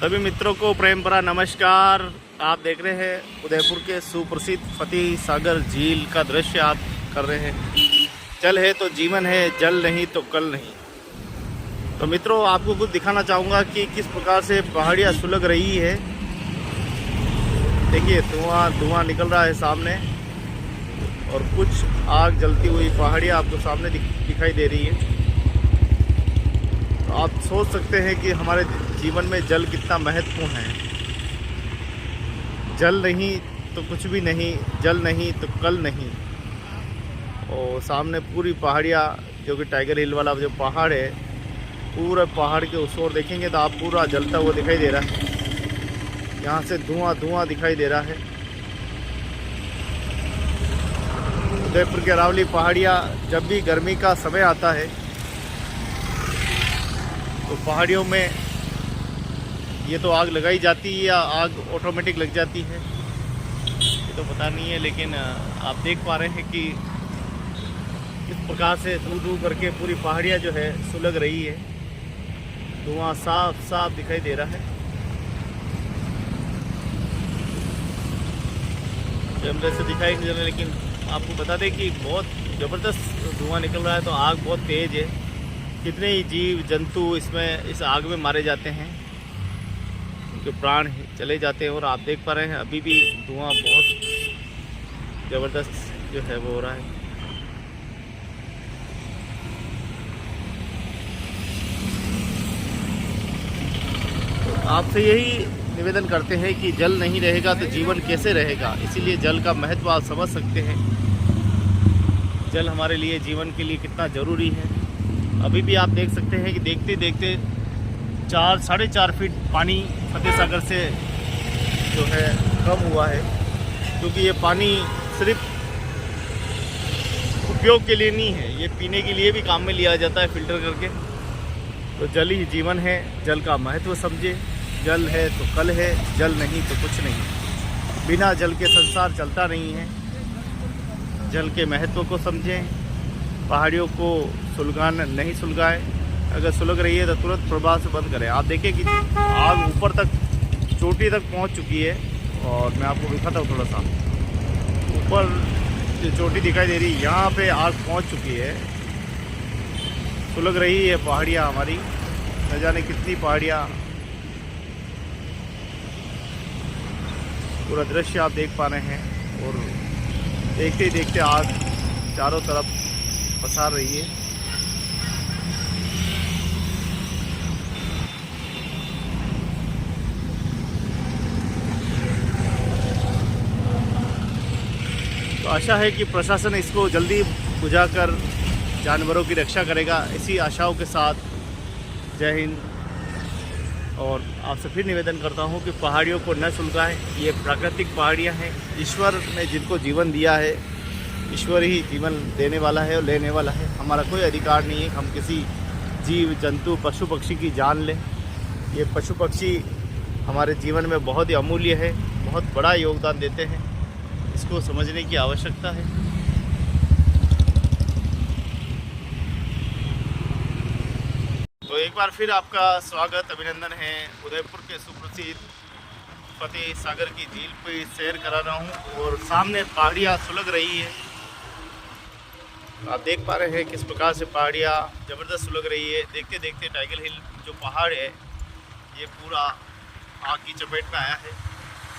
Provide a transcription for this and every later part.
सभी मित्रों को प्रेम भरा नमस्कार। आप देख रहे हैं उदयपुर के सुप्रसिद्ध फतेह सागर झील का दृश्य आप कर रहे हैं। जल है तो जीवन है, जल नहीं तो कल नहीं। तो मित्रों, आपको कुछ दिखाना चाहूँगा कि किस प्रकार से पहाड़ियाँ सुलग रही है। देखिए, धुआं निकल रहा है सामने और कुछ आग जलती हुई पहाड़ियाँ आपको सामने दिखाई दे रही है। तो आप सोच सकते हैं कि हमारे जीवन में जल कितना महत्वपूर्ण है। जल नहीं तो कुछ भी नहीं, जल नहीं तो कल नहीं। और सामने पूरी पहाड़ियाँ, जो कि टाइगर हिल वाला जो पहाड़ है, पूरा पहाड़ के उस ओर देखेंगे तो आप पूरा जलता हुआ दिखाई दे रहा है। यहाँ से धुआं दिखाई दे रहा है। उदयपुर के अरावली पहाड़ियाँ, जब भी गर्मी का समय आता है तो पहाड़ियों में ये तो आग लगाई जाती है या आग ऑटोमेटिक लग जाती है, ये तो पता नहीं है। लेकिन आप देख पा रहे हैं कि किस प्रकार से दूर करके पूरी पहाड़ियाँ जो है सुलग रही है। धुआं साफ दिखाई दे रहा है। कैमरे से दिखाई नहीं दे रहा, लेकिन आपको बता दें कि बहुत ज़बरदस्त धुआं निकल रहा है। तो आग बहुत तेज़ है। कितने ही जीव जंतु इस आग में मारे जाते हैं, उनके प्राण चले जाते हैं। और आप देख पा रहे हैं अभी भी धुआं बहुत ज़बरदस्त जो है वो हो रहा है। तो आपसे यही निवेदन करते हैं कि जल नहीं रहेगा तो जीवन कैसे रहेगा। इसीलिए जल का महत्व आप समझ सकते हैं। जल हमारे लिए, जीवन के लिए कितना ज़रूरी है। अभी भी आप देख सकते हैं कि देखते देखते 4-4.5 फीट पानी फतेह सागर से जो है कम हुआ है। क्योंकि ये पानी सिर्फ उपयोग के लिए नहीं है, ये पीने के लिए भी काम में लिया जाता है फिल्टर करके। तो जल ही जीवन है। जल का महत्व समझे। जल है तो कल है, जल नहीं तो कुछ नहीं। बिना जल के संसार चलता नहीं है। जल के महत्व को समझें। पहाड़ियों को नहीं सुलगाएं। अगर सुलग रही है तो तुरंत प्रभाव से बंद करें। आप देखें कि आग ऊपर तक, चोटी तक पहुंच चुकी है। और मैं आपको दिखाता हूँ थोड़ा सा। ऊपर जो चोटी दिखाई दे रही है, यहाँ पे आग पहुंच चुकी है। सुलग रही है पहाड़ियाँ हमारी, न जाने कितनी पहाड़ियाँ। पूरा दृश्य आप देख पा रहे हैं। और देखते ही देखते आग चारों तरफ पसार रही है। तो आशा है कि प्रशासन इसको जल्दी बुझाकर जानवरों की रक्षा करेगा। इसी आशाओं के साथ जय हिंद। और आपसे फिर निवेदन करता हूं कि पहाड़ियों को न सुलगाएं। ये प्राकृतिक पहाड़ियां हैं। ईश्वर ने जिनको जीवन दिया है, ईश्वर ही जीवन देने वाला है और लेने वाला है। हमारा कोई अधिकार नहीं है कि हम किसी जीव जंतु पशु पक्षी की जान लें। ये पशु पक्षी हमारे जीवन में बहुत ही अमूल्य है, बहुत बड़ा योगदान देते हैं। इसको समझने की आवश्यकता है। तो एक बार फिर आपका स्वागत, अभिनंदन है। उदयपुर के सुप्रसिद्ध फतेह सागर की झील पे सैर करा रहा हूँ और सामने पहाड़ियाँ सुलग रही है। आप देख पा रहे हैं किस प्रकार से पहाड़ियाँ ज़बरदस्त सुलग रही है। देखते देखते टाइगर हिल जो पहाड़ है, ये पूरा आग की चपेट में आया है।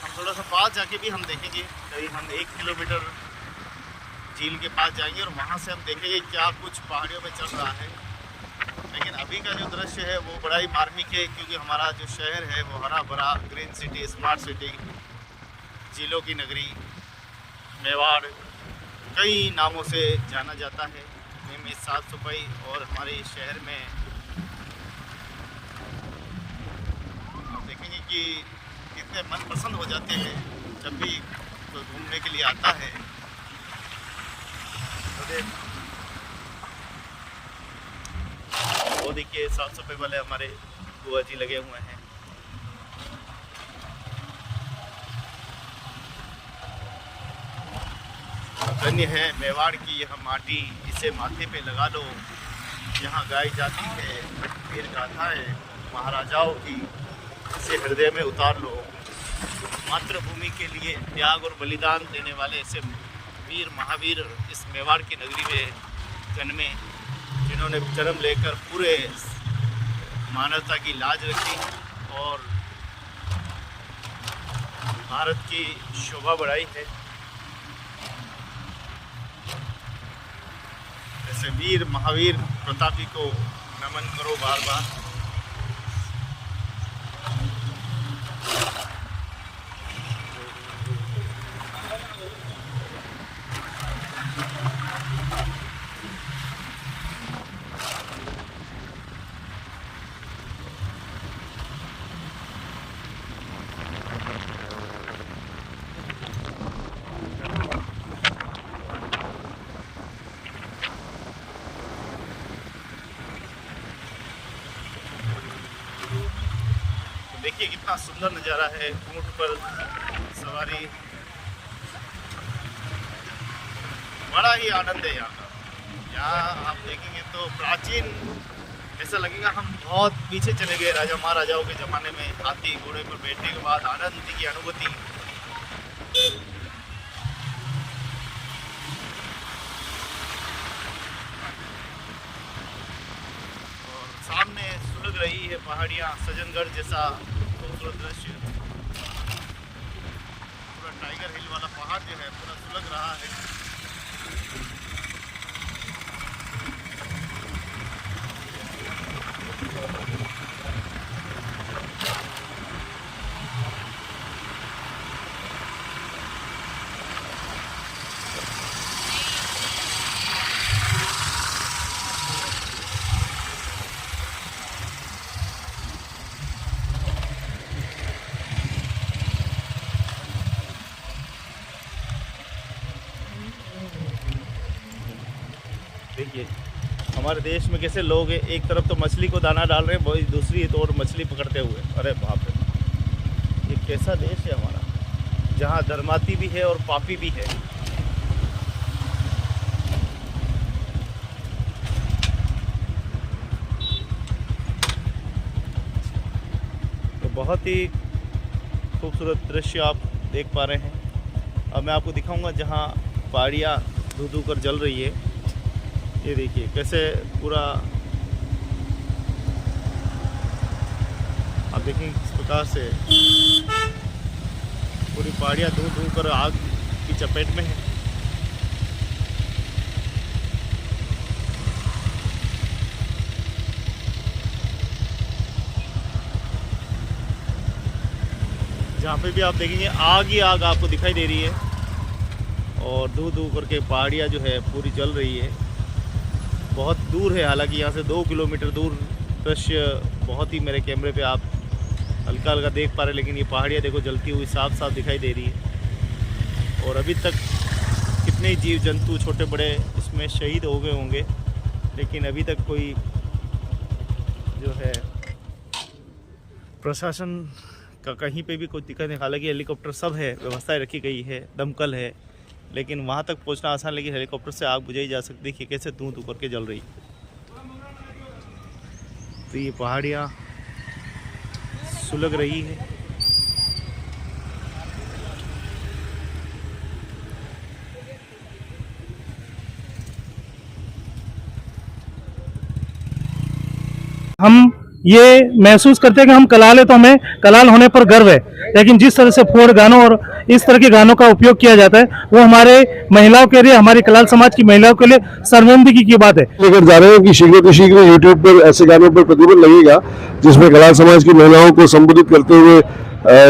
हम थोड़ा सा पास जाके भी हम देखेंगे। करीब हम 1 किलोमीटर झील के पास जाएंगे और वहाँ से हम देखेंगे क्या कुछ पहाड़ियों में चल रहा है। लेकिन अभी का जो दृश्य है वो बड़ा ही मार्मिक है। क्योंकि हमारा जो शहर है वो हरा भरा, ग्रीन सिटी, स्मार्ट सिटी, झीलों की नगरी, मेवाड़, कई नामों से जाना जाता है। नियमित साफ सफाई और हमारे शहर में आप देखेंगे कि कितने मन पसंद हो जाते हैं जब भी कोई घूमने के लिए आता है। वो देखिए, साफ सफाई वाले हमारे बुआ जी लगे हुए हैं। धन्य है मेवाड़ की यह माटी, इसे माथे पे लगा लो। यहाँ गाई जाती है वीर गाथाएं महाराजाओं की। ऐसे हृदय में उतार लो। मातृभूमि के लिए त्याग और बलिदान देने वाले ऐसे वीर महावीर इस मेवाड़ की नगरी में जन्मे, जिन्होंने जन्म लेकर पूरे मानवता की लाज रखी और भारत की शोभा बढ़ाई है। ऐसे वीर महावीर प्रतापी को नमन करो बार बार। देखिए कितना सुंदर नज़ारा है, ऊंट पर सवारी, बड़ा ही आनंद है यहाँ का। यहाँ आप देखेंगे तो प्राचीन ऐसा लगेगा हम बहुत पीछे चले गए, राजा महाराजाओं के ज़माने में हाथी घोड़े पर बैठने के बाद आनंद की अनुभूति। और सामने सुलग रही है पहाड़ियाँ, सज्जनगढ़ जैसा खूबसूरत दृश्य। पूरा टाइगर हिल वाला पहाड़ जो है पूरा सुलग रहा है। देखिए हमारे देश में कैसे लोग हैं, एक तरफ तो मछली को दाना डाल रहे हैं, वही दूसरी ओर मछली पकड़ते हुए। अरे बाप रे, ये कैसा देश है हमारा, जहाँ धर्माती भी है और पापी भी है। तो बहुत ही खूबसूरत दृश्य आप देख पा रहे हैं। अब मैं आपको दिखाऊंगा जहाँ पहाड़ियाँ धू धू कर जल रही है। ये देखिए कैसे पूरा आप देखेंगे किस प्रकार से पूरी पहाड़ियाँ धू धू कर आग की चपेट में है। जहाँ पे भी आप देखेंगे आग ही आग आपको दिखाई दे रही है और धू धू करके पहाड़ियाँ जो है पूरी जल रही है। बहुत दूर है, हालांकि यहाँ से 2 किलोमीटर दूर दृश्य बहुत ही मेरे कैमरे पे आप हल्का हल्का देख पा रहे हैं, लेकिन ये पहाड़ियाँ देखो जलती हुई साफ साफ दिखाई दे रही है। और अभी तक कितने जीव जंतु छोटे बड़े इसमें शहीद हो गए होंगे, लेकिन अभी तक कोई जो है प्रशासन का कहीं पे भी कोई दिक्कत नहीं। हालांकि हेलीकॉप्टर सब है, व्यवस्थाएं रखी गई है, दमकल है, लेकिन वहाँ तक पहुँचना आसान, लेकिन हेलीकॉप्टर से आग बुझाई जा सकती है कि कैसे धूं धूं करके जल रही। तो ये पहाड़ियाँ सुलग रही है। हम ये महसूस करते हैं कि हम कलाल है तो हमें कलाल होने पर गर्व है, लेकिन जिस तरह से फोक गानों और इस तरह के गानों का उपयोग किया जाता है वो हमारे महिलाओं के लिए, हमारी कलाल समाज की महिलाओं के लिए शर्मिंदगी की बात है। लेकर जा रहे हैं कि शीघ्र तो शीघ्र यूट्यूब पर ऐसे गानों पर प्रतिबंध लगेगा जिसमें कलाल समाज की महिलाओं को संबोधित करते हुए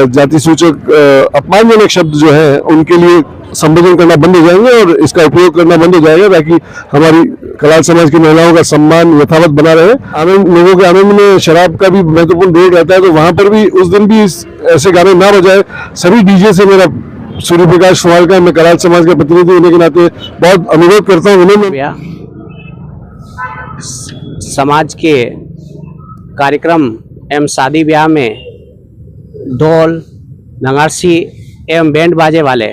जाति सूचक अपमानजनक शब्द जो है उनके लिए संबोधन करना बंद हो जाएंगे और इसका उपयोग करना बंद हो जाएगा, ताकि हमारी कलाल समाज की महिलाओं का सम्मान यथावत बना रहे। आनंद, लोगों के आनंद में शराब का भी महत्वपूर्ण रोल रहता है, तो वहां पर भी उस दिन भी ऐसे गाने ना बजाए। सभी डीजे से मेरा सूर्य प्रकाश सवाल का, मैं कलाल समाज का प्रतिनिधि होने के नाते बहुत अनुरोध करता हूँ उन्हें। समाज के कार्यक्रम एवं शादी ब्याह में ढोल नगाड़सी एवं बैंड बाजे वाले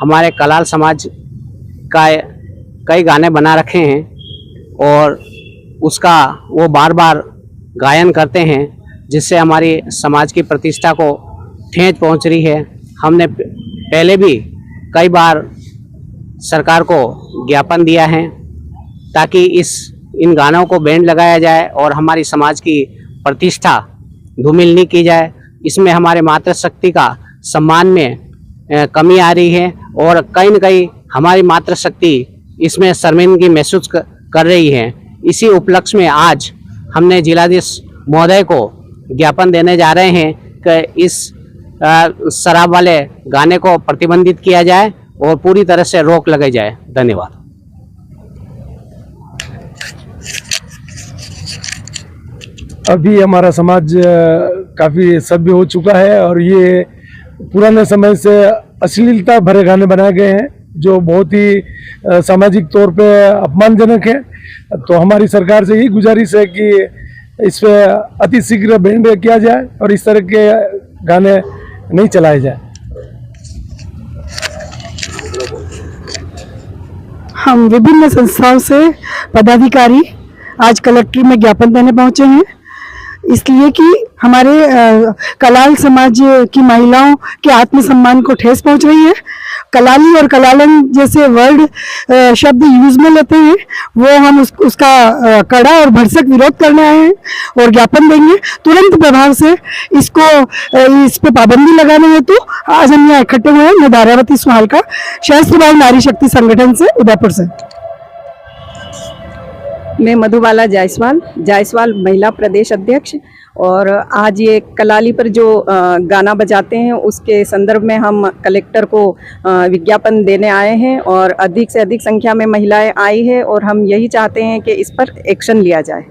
हमारे कलाल समाज का कई गाने बना रखे हैं और उसका वो बार बार गायन करते हैं, जिससे हमारी समाज की प्रतिष्ठा को ठेंच पहुंच रही है। हमने पहले भी कई बार सरकार को ज्ञापन दिया है ताकि इन गानों को बैंड लगाया जाए और हमारी समाज की प्रतिष्ठा धूमिल नहीं की जाए। इसमें हमारे मातृशक्ति का सम्मान में कमी आ रही है और कहीं न कहीं हमारी मातृशक्ति इसमें शर्मिंदगी महसूस कर रही है। इसी उपलक्ष्य में आज हमने जिलाधीश महोदय को ज्ञापन देने जा रहे हैं कि इस शराब वाले गाने को प्रतिबंधित किया जाए और पूरी तरह से रोक लगाई जाए। धन्यवाद। अभी हमारा समाज काफ़ी सभ्य हो चुका है और ये पुराने समय से अश्लीलता भरे गाने बनाए गए हैं जो बहुत ही सामाजिक तौर पे अपमानजनक है। तो हमारी सरकार से यही गुजारिश है कि इस पे अति शीघ्र बैन किया जाए और इस तरह के गाने नहीं चलाए जाए। हम विभिन्न संस्थाओं से पदाधिकारी आज कलेक्ट्रेट में ज्ञापन देने पहुंचे हैं, इसलिए कि हमारे कलाल समाज की महिलाओं के आत्मसम्मान को ठेस पहुंच रही है। कलाली और कलालन जैसे वर्ड शब्द यूज में लेते हैं, वो हम उसका कड़ा और भरसक विरोध करने आए हैं और ज्ञापन देंगे तुरंत प्रभाव से इसको इस पे पाबंदी लगाने हेतु। आज हम यहाँ इकट्ठे हुए हैं। मैं धारावती सुहाल का सहस्त्रबाहु नारी शक्ति संगठन से उदयपुर से। मैं मधुबाला जायसवाल महिला प्रदेश अध्यक्ष। और आज ये कलाली पर जो गाना बजाते हैं उसके संदर्भ में हम कलेक्टर को विज्ञापन देने आए हैं और अधिक से अधिक संख्या में महिलाएं आई है और हम यही चाहते हैं कि इस पर एक्शन लिया जाए।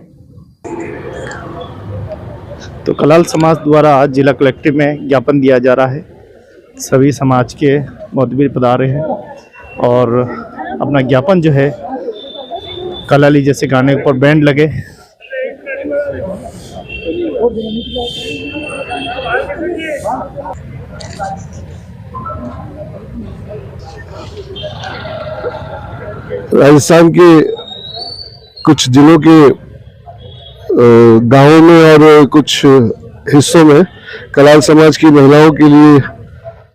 तो कलाल समाज द्वारा आज जिला कलेक्ट्रेट में ज्ञापन दिया जा रहा है। सभी समाज के मोहतबर पधारे हैं और अपना ज्ञापन जो है कलाली जैसे गाने पर बैंड लगे। राजस्थान के कुछ जिलों के गांवों में और कुछ हिस्सों में कलाल समाज की महिलाओं के लिए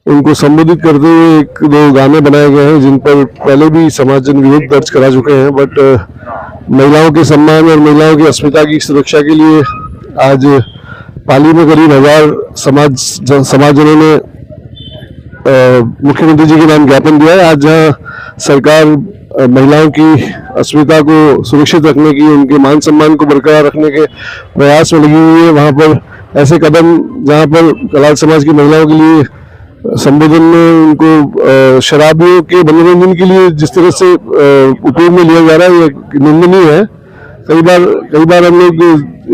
उनको संबोधित करते हुए एक दो गाने बनाए गए हैं जिन पर पहले भी समाजजन विरोध दर्ज करा चुके हैं। बट महिलाओं के सम्मान और महिलाओं की अस्मिता की सुरक्षा के लिए आज पाली में करीब 1000 समाजजनों ने मुख्यमंत्री जी के नाम ज्ञापन दिया है। आज जहाँ सरकार महिलाओं की अस्मिता को सुरक्षित रखने की, उनके मान सम्मान को बरकरार रखने के प्रयास में लगी हुई है, वहाँ पर ऐसे कदम जहाँ पर कलाल समाज की महिलाओं के लिए संबोधन में उनको शराबियों के मनोरंजन के लिए जिस तरह से उपयोग में लिया जा रहा है, ये निंदनीय है। कई बार हम लोग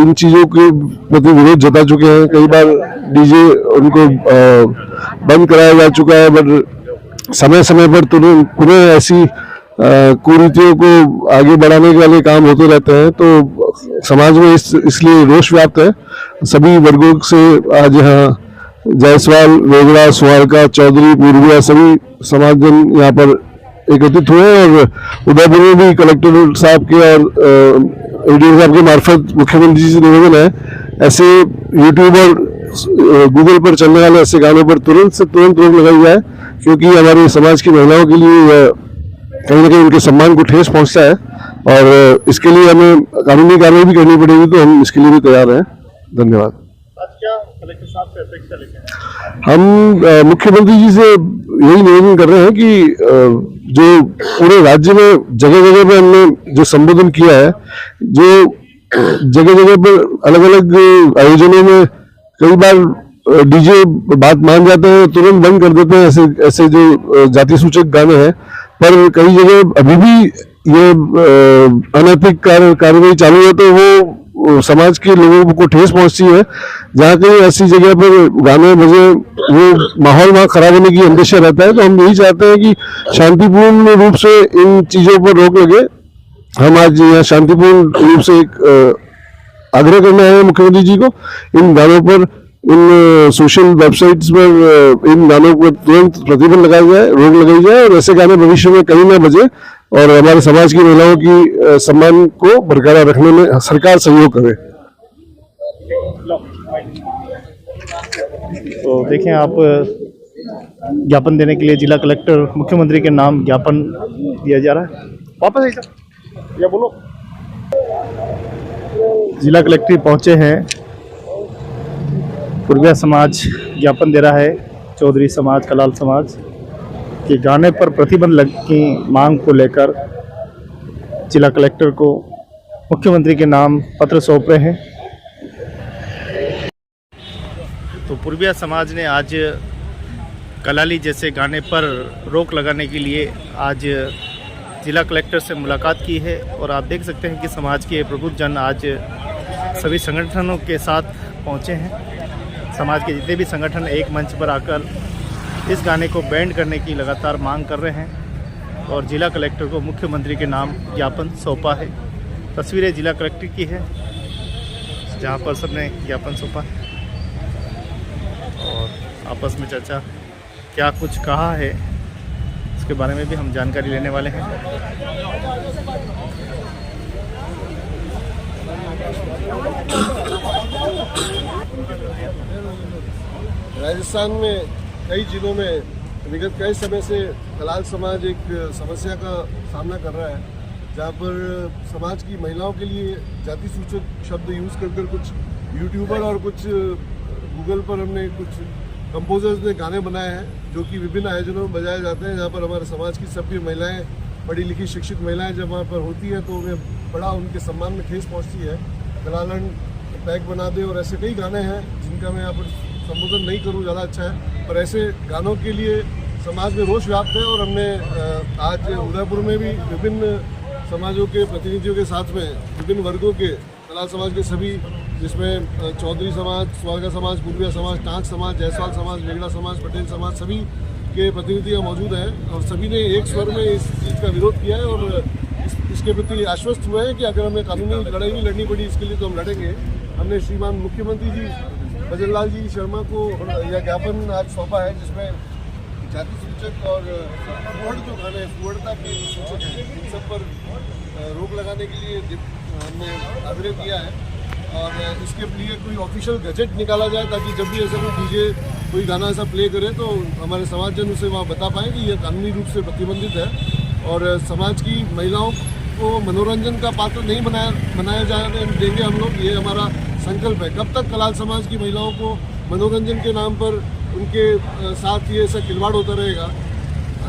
इन चीज़ों के प्रति विरोध जता चुके हैं। कई बार डीजे उनको बंद कराया जा चुका है, बट समय समय पर पुनः ऐसी कुरीतियों को आगे बढ़ाने के वाले काम होते रहते हैं। तो समाज में इसलिए रोष व्याप्त है। सभी वर्गों से आज यहाँ जायसवाल, वेगड़ा, सुहारका, चौधरी, पूर्विया सभी समाजजन यहाँ पर एकत्रित हुए और उदयपुर में भी कलेक्टर साहब के और एडीओ साहब के मार्फत मुख्यमंत्री जी से निवेदन है ऐसे यूट्यूब और गूगल पर चलने वाले ऐसे गानों पर तुरंत रोक लगाई जाए, क्योंकि हमारे समाज की महिलाओं के लिए कहीं ना कहीं उनके सम्मान को ठेस पहुंचता है और इसके लिए हमें कानूनी कार्रवाई भी करनी पड़ेगी, तो हम इसके लिए भी तैयार हैं। धन्यवाद। हम मुख्यमंत्री जी से यही निवेदन कर रहे हैं कि जो पूरे राज्य में जगह जगह पे हमने जो संबोधन किया है, जो जगह जगह पर अलग अलग आयोजनों में कई बार डीजे बात मान जाते हैं, तुरंत बंद कर देते हैं ऐसे जो जाति सूचक गाने हैं, पर कई जगह अभी भी ये अनैतिक कार्रवाई चालू है, तो वो समाज के लोगों को ठेस पहुंचती है। जहाँ कहीं ऐसी जगह पर गाने बजे वो माहौल वहाँ खराब होने की अंदेशा रहता है, तो हम यही चाहते हैं कि शांतिपूर्ण रूप से इन चीज़ों पर रोक लगे। हम आज यहाँ शांतिपूर्ण रूप से एक आग्रह करने आए हैं मुख्यमंत्री जी को, इन गानों पर, इन सोशल वेबसाइट्स पर इन गानों पर तुरंत प्रतिबंध लगाया जाए, रोक लगाई जाए और ऐसे गाने भविष्य में कहीं न बजे और हमारे समाज की महिलाओं की सम्मान को बरकरार रखने में सरकार सहयोग करे। तो देखें आप, ज्ञापन देने के लिए जिला कलेक्टर मुख्यमंत्री के नाम ज्ञापन दिया जा रहा है। वापस ऐसा या बोलो, जिला कलेक्टर पहुंचे हैं। पूर्विया समाज ज्ञापन दे रहा है चौधरी समाज, कलाल समाज के गाने पर प्रतिबंध की मांग को लेकर जिला कलेक्टर को मुख्यमंत्री के नाम पत्र सौंप रहे हैं। तो पूर्विया समाज ने आज कलाली जैसे गाने पर रोक लगाने के लिए आज जिला कलेक्टर से मुलाकात की है और आप देख सकते हैं कि समाज के प्रबुद्ध जन आज सभी संगठनों के साथ पहुंचे हैं। समाज के जितने भी संगठन एक मंच पर आकर इस गाने को बैंड करने की लगातार मांग कर रहे हैं और जिला कलेक्टर को मुख्यमंत्री के नाम ज्ञापन सौंपा है। तस्वीरें जिला कलेक्टर की है जहां पर सबने ज्ञापन सौंपा है और आपस में चर्चा क्या कुछ कहा है इसके बारे में भी हम जानकारी लेने वाले हैं। राजस्थान में कई जिलों में विगत कई समय से कलाल समाज एक समस्या का सामना कर रहा है, जहाँ पर समाज की महिलाओं के लिए जाति सूचक शब्द यूज़ कर कुछ यूट्यूबर और कुछ गूगल पर हमने कुछ कंपोजर्स ने गाने बनाए हैं जो कि विभिन्न आयोजनों में बजाए जाते हैं, जहाँ पर हमारे समाज की सभ्य महिलाएं, पढ़ी लिखी शिक्षित महिलाएं जब वहाँ पर होती हैं तो उन्हें बड़ा उनके सम्मान में ठेस पहुँचती है। कलालन पैक बना दे और ऐसे कई गाने हैं जिनका मैं यहाँ पर संबोधन नहीं करूँ, ज़्यादा अच्छा है, पर ऐसे गानों के लिए समाज में रोष व्याप्त है। और हमने आज उदयपुर में भी विभिन्न समाजों के प्रतिनिधियों के साथ में विभिन्न वर्गों के कलाल समाज के सभी, जिसमें चौधरी समाज, स्वारगा समाज, पूर्विया समाज, टांक समाज, जायसवाल समाज, वेगड़ा समाज, पटेल समाज, सभी के प्रतिनिधि मौजूद हैं और सभी ने एक स्वर में इस चीज़ का विरोध किया है और इसके प्रति आश्वस्त हुए हैं कि अगर हमें कानूनी लड़ाई भी लड़नी पड़ी इसके लिए तो हम लड़ेंगे। हमने श्रीमान मुख्यमंत्री जी भजन लाल जी शर्मा को यह ज्ञापन आज सौंपा है जिसमें जाति सूचक और फुहड़ जो गाने फुहड़ता के सूचक हैं इन सब पर रोक लगाने के लिए हमने आग्रह किया है और इसके लिए कोई ऑफिशियल गजेट निकाला जाए ताकि जब भी ऐसा कोई डीजे कोई गाना ऐसा प्ले करे तो हमारे समाजजन उसे वहाँ बता पाएँ कि यह कानूनी रूप से प्रतिबंधित है और समाज की महिलाओं को मनोरंजन का पात्र नहीं बनाया जाने देंगे हम लोग। ये हमारा संकल्प है। कब तक कलाल समाज की महिलाओं को मनोरंजन के नाम पर उनके साथ ये ऐसा खिलवाड़ होता रहेगा।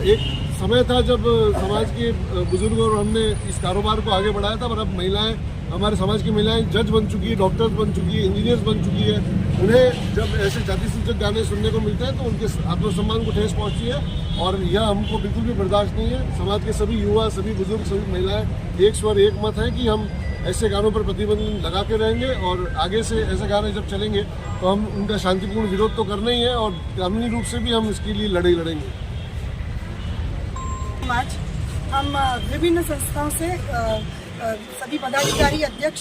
एक समय था जब समाज के बुजुर्गों और हमने इस कारोबार को आगे बढ़ाया था, पर अब महिलाएं, हमारे समाज की महिलाएं जज बन चुकी है, डॉक्टर्स बन चुकी है, इंजीनियर्स बन चुकी है। उन्हें जब ऐसे जाति सूचक गाने सुनने को मिलते हैं तो उनके आत्मसम्मान को ठेस पहुंचती है और यह हमको बिल्कुल भी बर्दाश्त नहीं है। समाज के सभी युवा, सभी बुजुर्ग, सभी महिलाएं एक स्वर एक मत है कि हम ऐसे गानों पर प्रतिबंध लगा के रहेंगे और आगे से ऐसे गाने जब चलेंगे तो हम उनका शांतिपूर्ण विरोध तो करना ही है और कानूनी रूप से भी हम इसके लिए लड़ाई लड़ेंगे। आज हम विभिन्न संस्थाओं से सभी पदाधिकारी, अध्यक्ष,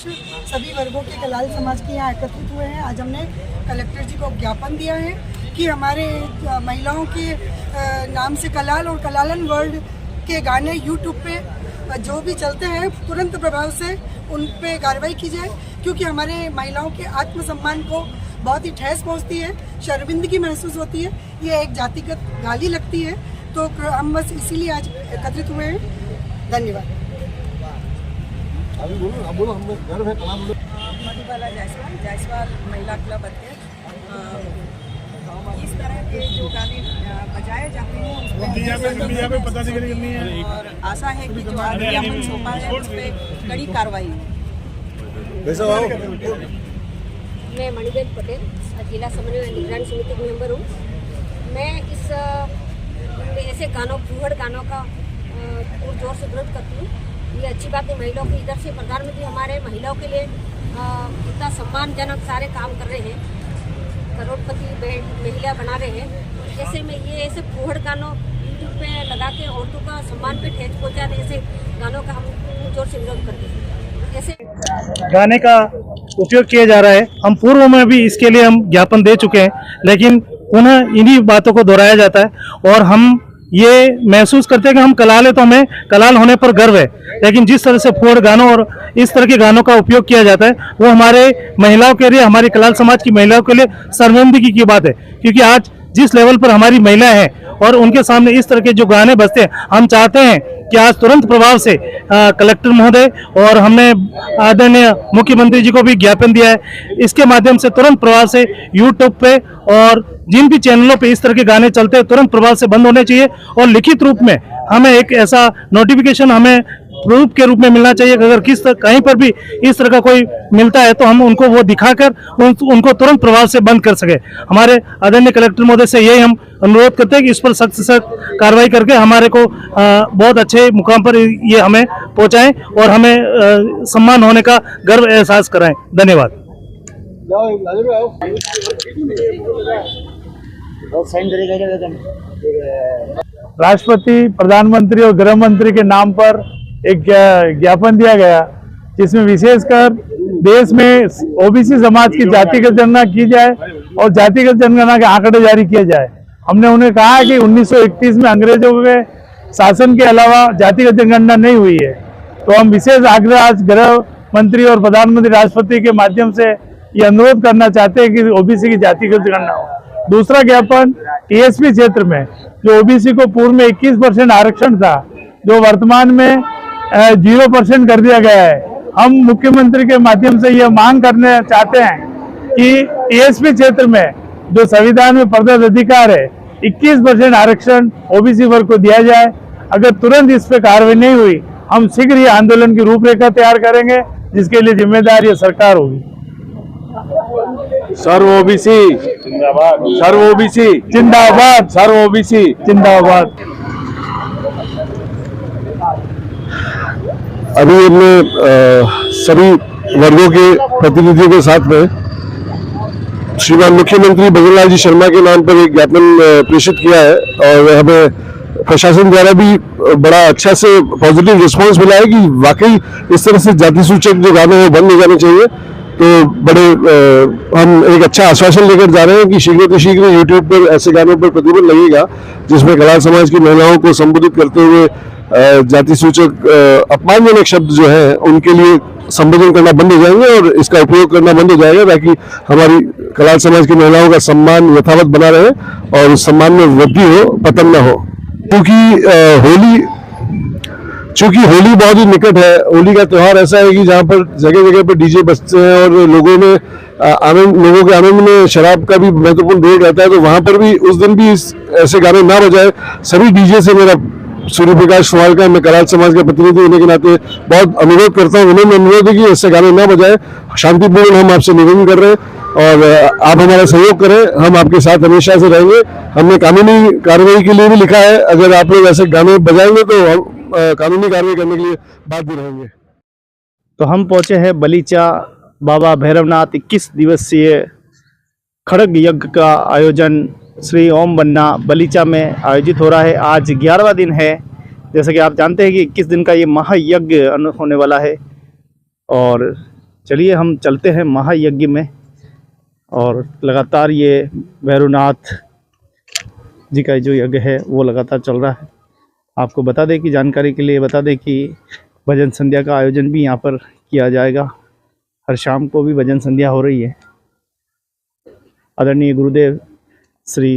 सभी वर्गों के कलाल समाज के यहाँ एकत्रित हुए हैं। आज हमने कलेक्टर जी को ज्ञापन दिया है कि हमारे महिलाओं के नाम से कलाल और कलालन वर्ल्ड के गाने यूट्यूब पे जो भी चलते हैं तुरंत प्रभाव से उन पे कार्रवाई की जाए, क्योंकि हमारे महिलाओं के आत्मसम्मान को बहुत ही ठेस पहुंचती है, शर्मिंदगी महसूस होती है, ये एक जातिगत गाली लगती है। तो हम बस इसीलिए आज एकत्रित हुए हैं। धन्यवाद। बोलो, हम गर्व है मधुबाला जायसवाल महिला क्लब अध्यक्ष। इस तरह के जो गाने बजाए जाते हैं और आशा है कि जो आज ज्ञापन सौंपा है उस पर कड़ी कार्रवाई होगी। मैं मणिबेन पटेल, जिला समन्वय निगरानी समिति की मेंबर हूँ। मैं इस ऐसे गानों, फुहड़ गानों का जोर से विरोध करती हूँ। ये अच्छी बात है, महिलाओं की इधर से प्रधानमंत्री हमारे महिलाओं के लिए इतना सम्मानजनक सारे काम कर रहे हैं, करोड़पति महिला बना रहे हैं। ऐसे में ये ऐसे फुहड़ गानों यूट्यूब पे लगा के औरतों का सम्मान पे ठेस पहुँचा रहे, ऐसे गानों का हम जोर से विरोध करते हैं। ऐसे गाने का उपयोग किया जा रहा है। हम पूर्व में भी इसके लिए हम ज्ञापन दे चुके हैं, लेकिन पुनः इन्हीं बातों को दोहराया जाता है और हम ये महसूस करते हैं कि हम कलाल है तो हमें कलाल होने पर गर्व है। लेकिन जिस तरह से फोड़ गानों और इस तरह के गानों का उपयोग किया जाता है वो हमारे महिलाओं के लिए, हमारी कलाल समाज की महिलाओं के लिए शर्मिंदगी की बात है। क्योंकि आज जिस लेवल पर हमारी महिलाएं हैं और उनके सामने इस तरह के जो गाने बजते हैं, हम चाहते हैं कि आज तुरंत प्रभाव से कलेक्टर महोदय और हमने आदरणीय मुख्यमंत्री जी को भी ज्ञापन दिया है, इसके माध्यम से तुरंत प्रभाव से यूट्यूब पे और जिन भी चैनलों पे इस तरह के गाने चलते हैं तुरंत प्रभाव से बंद होने चाहिए। और लिखित रूप में हमें एक ऐसा नोटिफिकेशन हमें प्रूफ के रूप में मिलना चाहिए कि अगर कहीं पर भी इस तरह का कोई मिलता है तो हम उनको वो दिखाकर उनको तुरंत प्रभाव से बंद कर सके। हमारे आदरणीय कलेक्टर महोदय से यही हम अनुरोध करते हैं कि इस पर सख्त से सख्त कार्रवाई करके हमारे को बहुत अच्छे मुकाम पर ये हमें पहुंचाएं और हमें सम्मान होने का गर्व एहसास कराएं। धन्यवाद। राष्ट्रपति, प्रधानमंत्री और गृह मंत्री के नाम पर एक ज्ञापन दिया गया जिसमें विशेषकर देश में ओबीसी समाज की जातिगत जनगणना की जाए और जातिगत जनगणना के आंकड़े जारी किए जाए। हमने उन्हें कहा है कि 1931 में अंग्रेजों के शासन के अलावा जातिगत जनगणना नहीं हुई है, तो हम विशेष आग्रह आज गृह मंत्री और प्रधानमंत्री राष्ट्रपति के माध्यम से ये अनुरोध करना चाहते हैं कि ओबीसी की जातिगत जनगणना हो। दूसरा ज्ञापन टीएसपी क्षेत्र में जो ओबीसी को पूर्व में 21% आरक्षण था, जो वर्तमान में 0% कर दिया गया है। हम मुख्यमंत्री के माध्यम से यह मांग करने चाहते हैं कि टीएसपी क्षेत्र में जो संविधान में प्रदत्त अधिकार है 21% आरक्षण ओबीसी वर्ग को दिया जाए। अगर तुरंत इस पे कार्रवाई नहीं हुई, हम शीघ्र ही आंदोलन की रूपरेखा तैयार करेंगे, जिसके लिए जिम्मेदार ये सरकार होगी। सर्व ओबीसी जिंदाबाद, सर्व ओबीसी जिंदाबाद, सर्व ओबीसी जिंदाबाद। अभी हमने सभी वर्गों के प्रतिनिधियों के साथ में श्रीमान मुख्यमंत्री भजनलाल जी शर्मा के नाम पर एक ज्ञापन प्रेषित किया है और हमें प्रशासन द्वारा भी बड़ा अच्छा से पॉजिटिव रिस्पांस मिला है कि वाकई इस तरह से जाति सूचक जो गाने हैं बंद हो जाने चाहिए। तो बड़े हम एक अच्छा आश्वासन लेकर जा रहे हैं कि शीघ्र यूट्यूब पर ऐसे गानों पर प्रतिबंध लगेगा जिसमें कलाल समाज की महिलाओं को संबोधित करते हुए जाति सूचक अपमानजनक शब्द जो है उनके लिए संबोधन करना बंद हो जाएंगे और इसका उपयोग करना बंद हो जाएगा, ताकि हमारी कलाल समाज की महिलाओं का सम्मान यथावत बना रहे और उस सम्मान में वृद्धि हो, पतन न हो। चूंकि होली बहुत ही निकट है, होली का त्यौहार ऐसा है कि जहाँ पर जगह जगह पर डीजे बजते हैं और लोगों के आनंद में शराब का भी महत्वपूर्ण रोल रहता है, तो वहाँ पर भी उस दिन भी ऐसे गाने ना बजाए। सभी डीजे से मेरा सूर्य प्रकाश सवाल का, मैं कलाल समाज के प्रतिनिधि होने के नाते बहुत अनुरोध करता हूँ, उन्होंने अनुरोध है कि ऐसे गाने ना बजाए। शांतिपूर्ण हम आपसे निवेदन कर रहे हैं और आप हमारा सहयोग करें, हम आपके साथ हमेशा से रहेंगे। हमने कानूनी कार्रवाई के लिए भी लिखा है, अगर आप लोग ऐसे गाने बजाएंगे तो हम कानूनी कार्रवाई करने के लिए बाध्य रहेंगे। तो हम पहुंचे हैं बलीचा बाबा भैरवनाथ 21 दिवसीय खड़ग यज्ञ का आयोजन श्री ओम बन्ना बलीचा में आयोजित हो रहा है। आज 11वां दिन है। जैसा कि आप जानते हैं कि 21 दिन का ये महायज्ञ होने वाला है और चलिए हम चलते हैं महायज्ञ में। और लगातार ये भैरवनाथ जी का जो यज्ञ है वो लगातार चल रहा है। आपको बता दें कि जानकारी के लिए बता दें कि भजन संध्या का आयोजन भी यहाँ पर किया जाएगा। हर शाम को भी भजन संध्या हो रही है। आदरणीय गुरुदेव श्री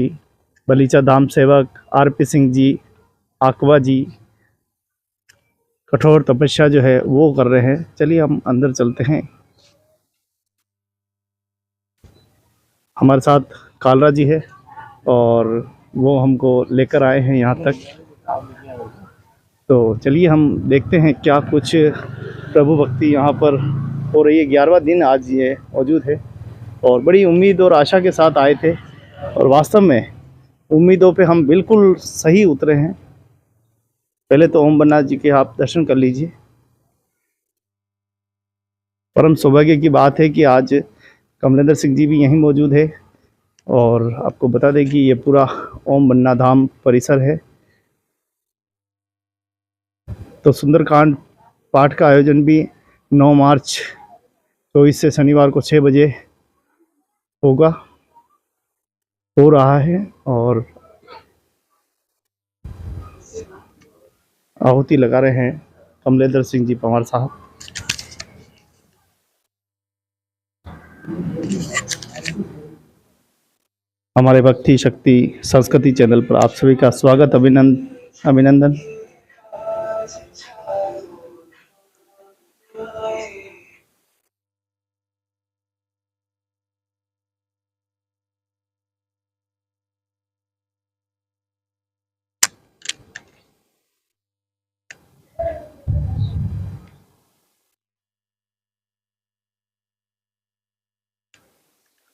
बलीचा धाम सेवक आरपी सिंह जी आकवा जी कठोर तपस्या जो है वो कर रहे हैं। चलिए हम अंदर चलते हैं। हमारे साथ कालरा जी है और वो हमको लेकर आए हैं यहाँ तक। तो चलिए हम देखते हैं क्या कुछ प्रभु भक्ति यहाँ पर हो रही है। 11वां दिन आज ये मौजूद है और बड़ी उम्मीद और आशा के साथ आए थे और वास्तव में उम्मीदों पे हम बिल्कुल सही उतरे हैं। पहले तो ओम बन्ना जी के आप दर्शन कर लीजिए। परम सौभाग्य की बात है कि आज कमलेंद्र सिंह जी भी यहीं मौजूद है और आपको बता दें कि ये पूरा ओम बन्ना धाम परिसर है। तो सुंदरकांड पाठ का आयोजन भी 9 मार्च 24 से शनिवार को 6 बजे हो रहा है और आहुति लगा रहे हैं कमलेंद्र सिंह जी पंवार साहब। हमारे भक्ति शक्ति संस्कृति चैनल पर आप सभी का स्वागत, अभिनंदन।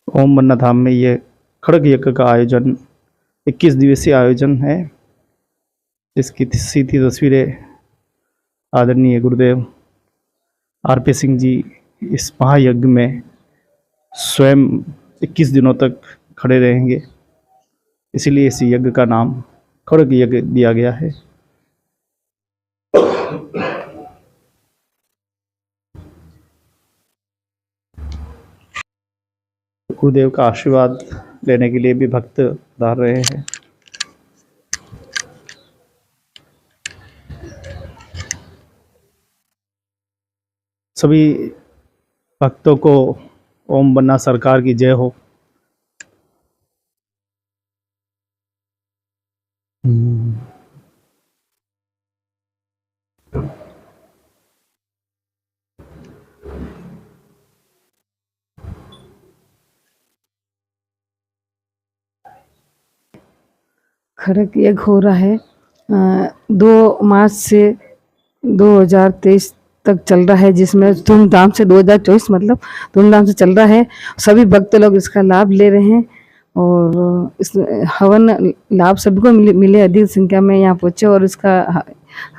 ओम बन्ना धाम में ये खड़ग यज्ञ का आयोजन 21 दिवसीय आयोजन है, जिसकी सीधी तस्वीरें आदरणीय गुरुदेव आरपी सिंह जी इस महायज्ञ में स्वयं 21 दिनों तक खड़े रहेंगे, इसीलिए इस यज्ञ का नाम खड़ग यज्ञ दिया गया है। गुरुदेव का आशीर्वाद लेने के लिए भी भक्त पधार रहे हैं। सभी भक्तों को ओम बन्ना सरकार की जय हो। खड़ग यज्ञ हो रहा है 2 मार्च से 2023 तक चल रहा है, जिसमें धूमधाम से 2024 मतलब धूमधाम से चल रहा है। सभी भक्त लोग इसका लाभ ले रहे हैं और इस हवन लाभ सभी को मिले अधिक संख्या में यहाँ पहुँचे और इसका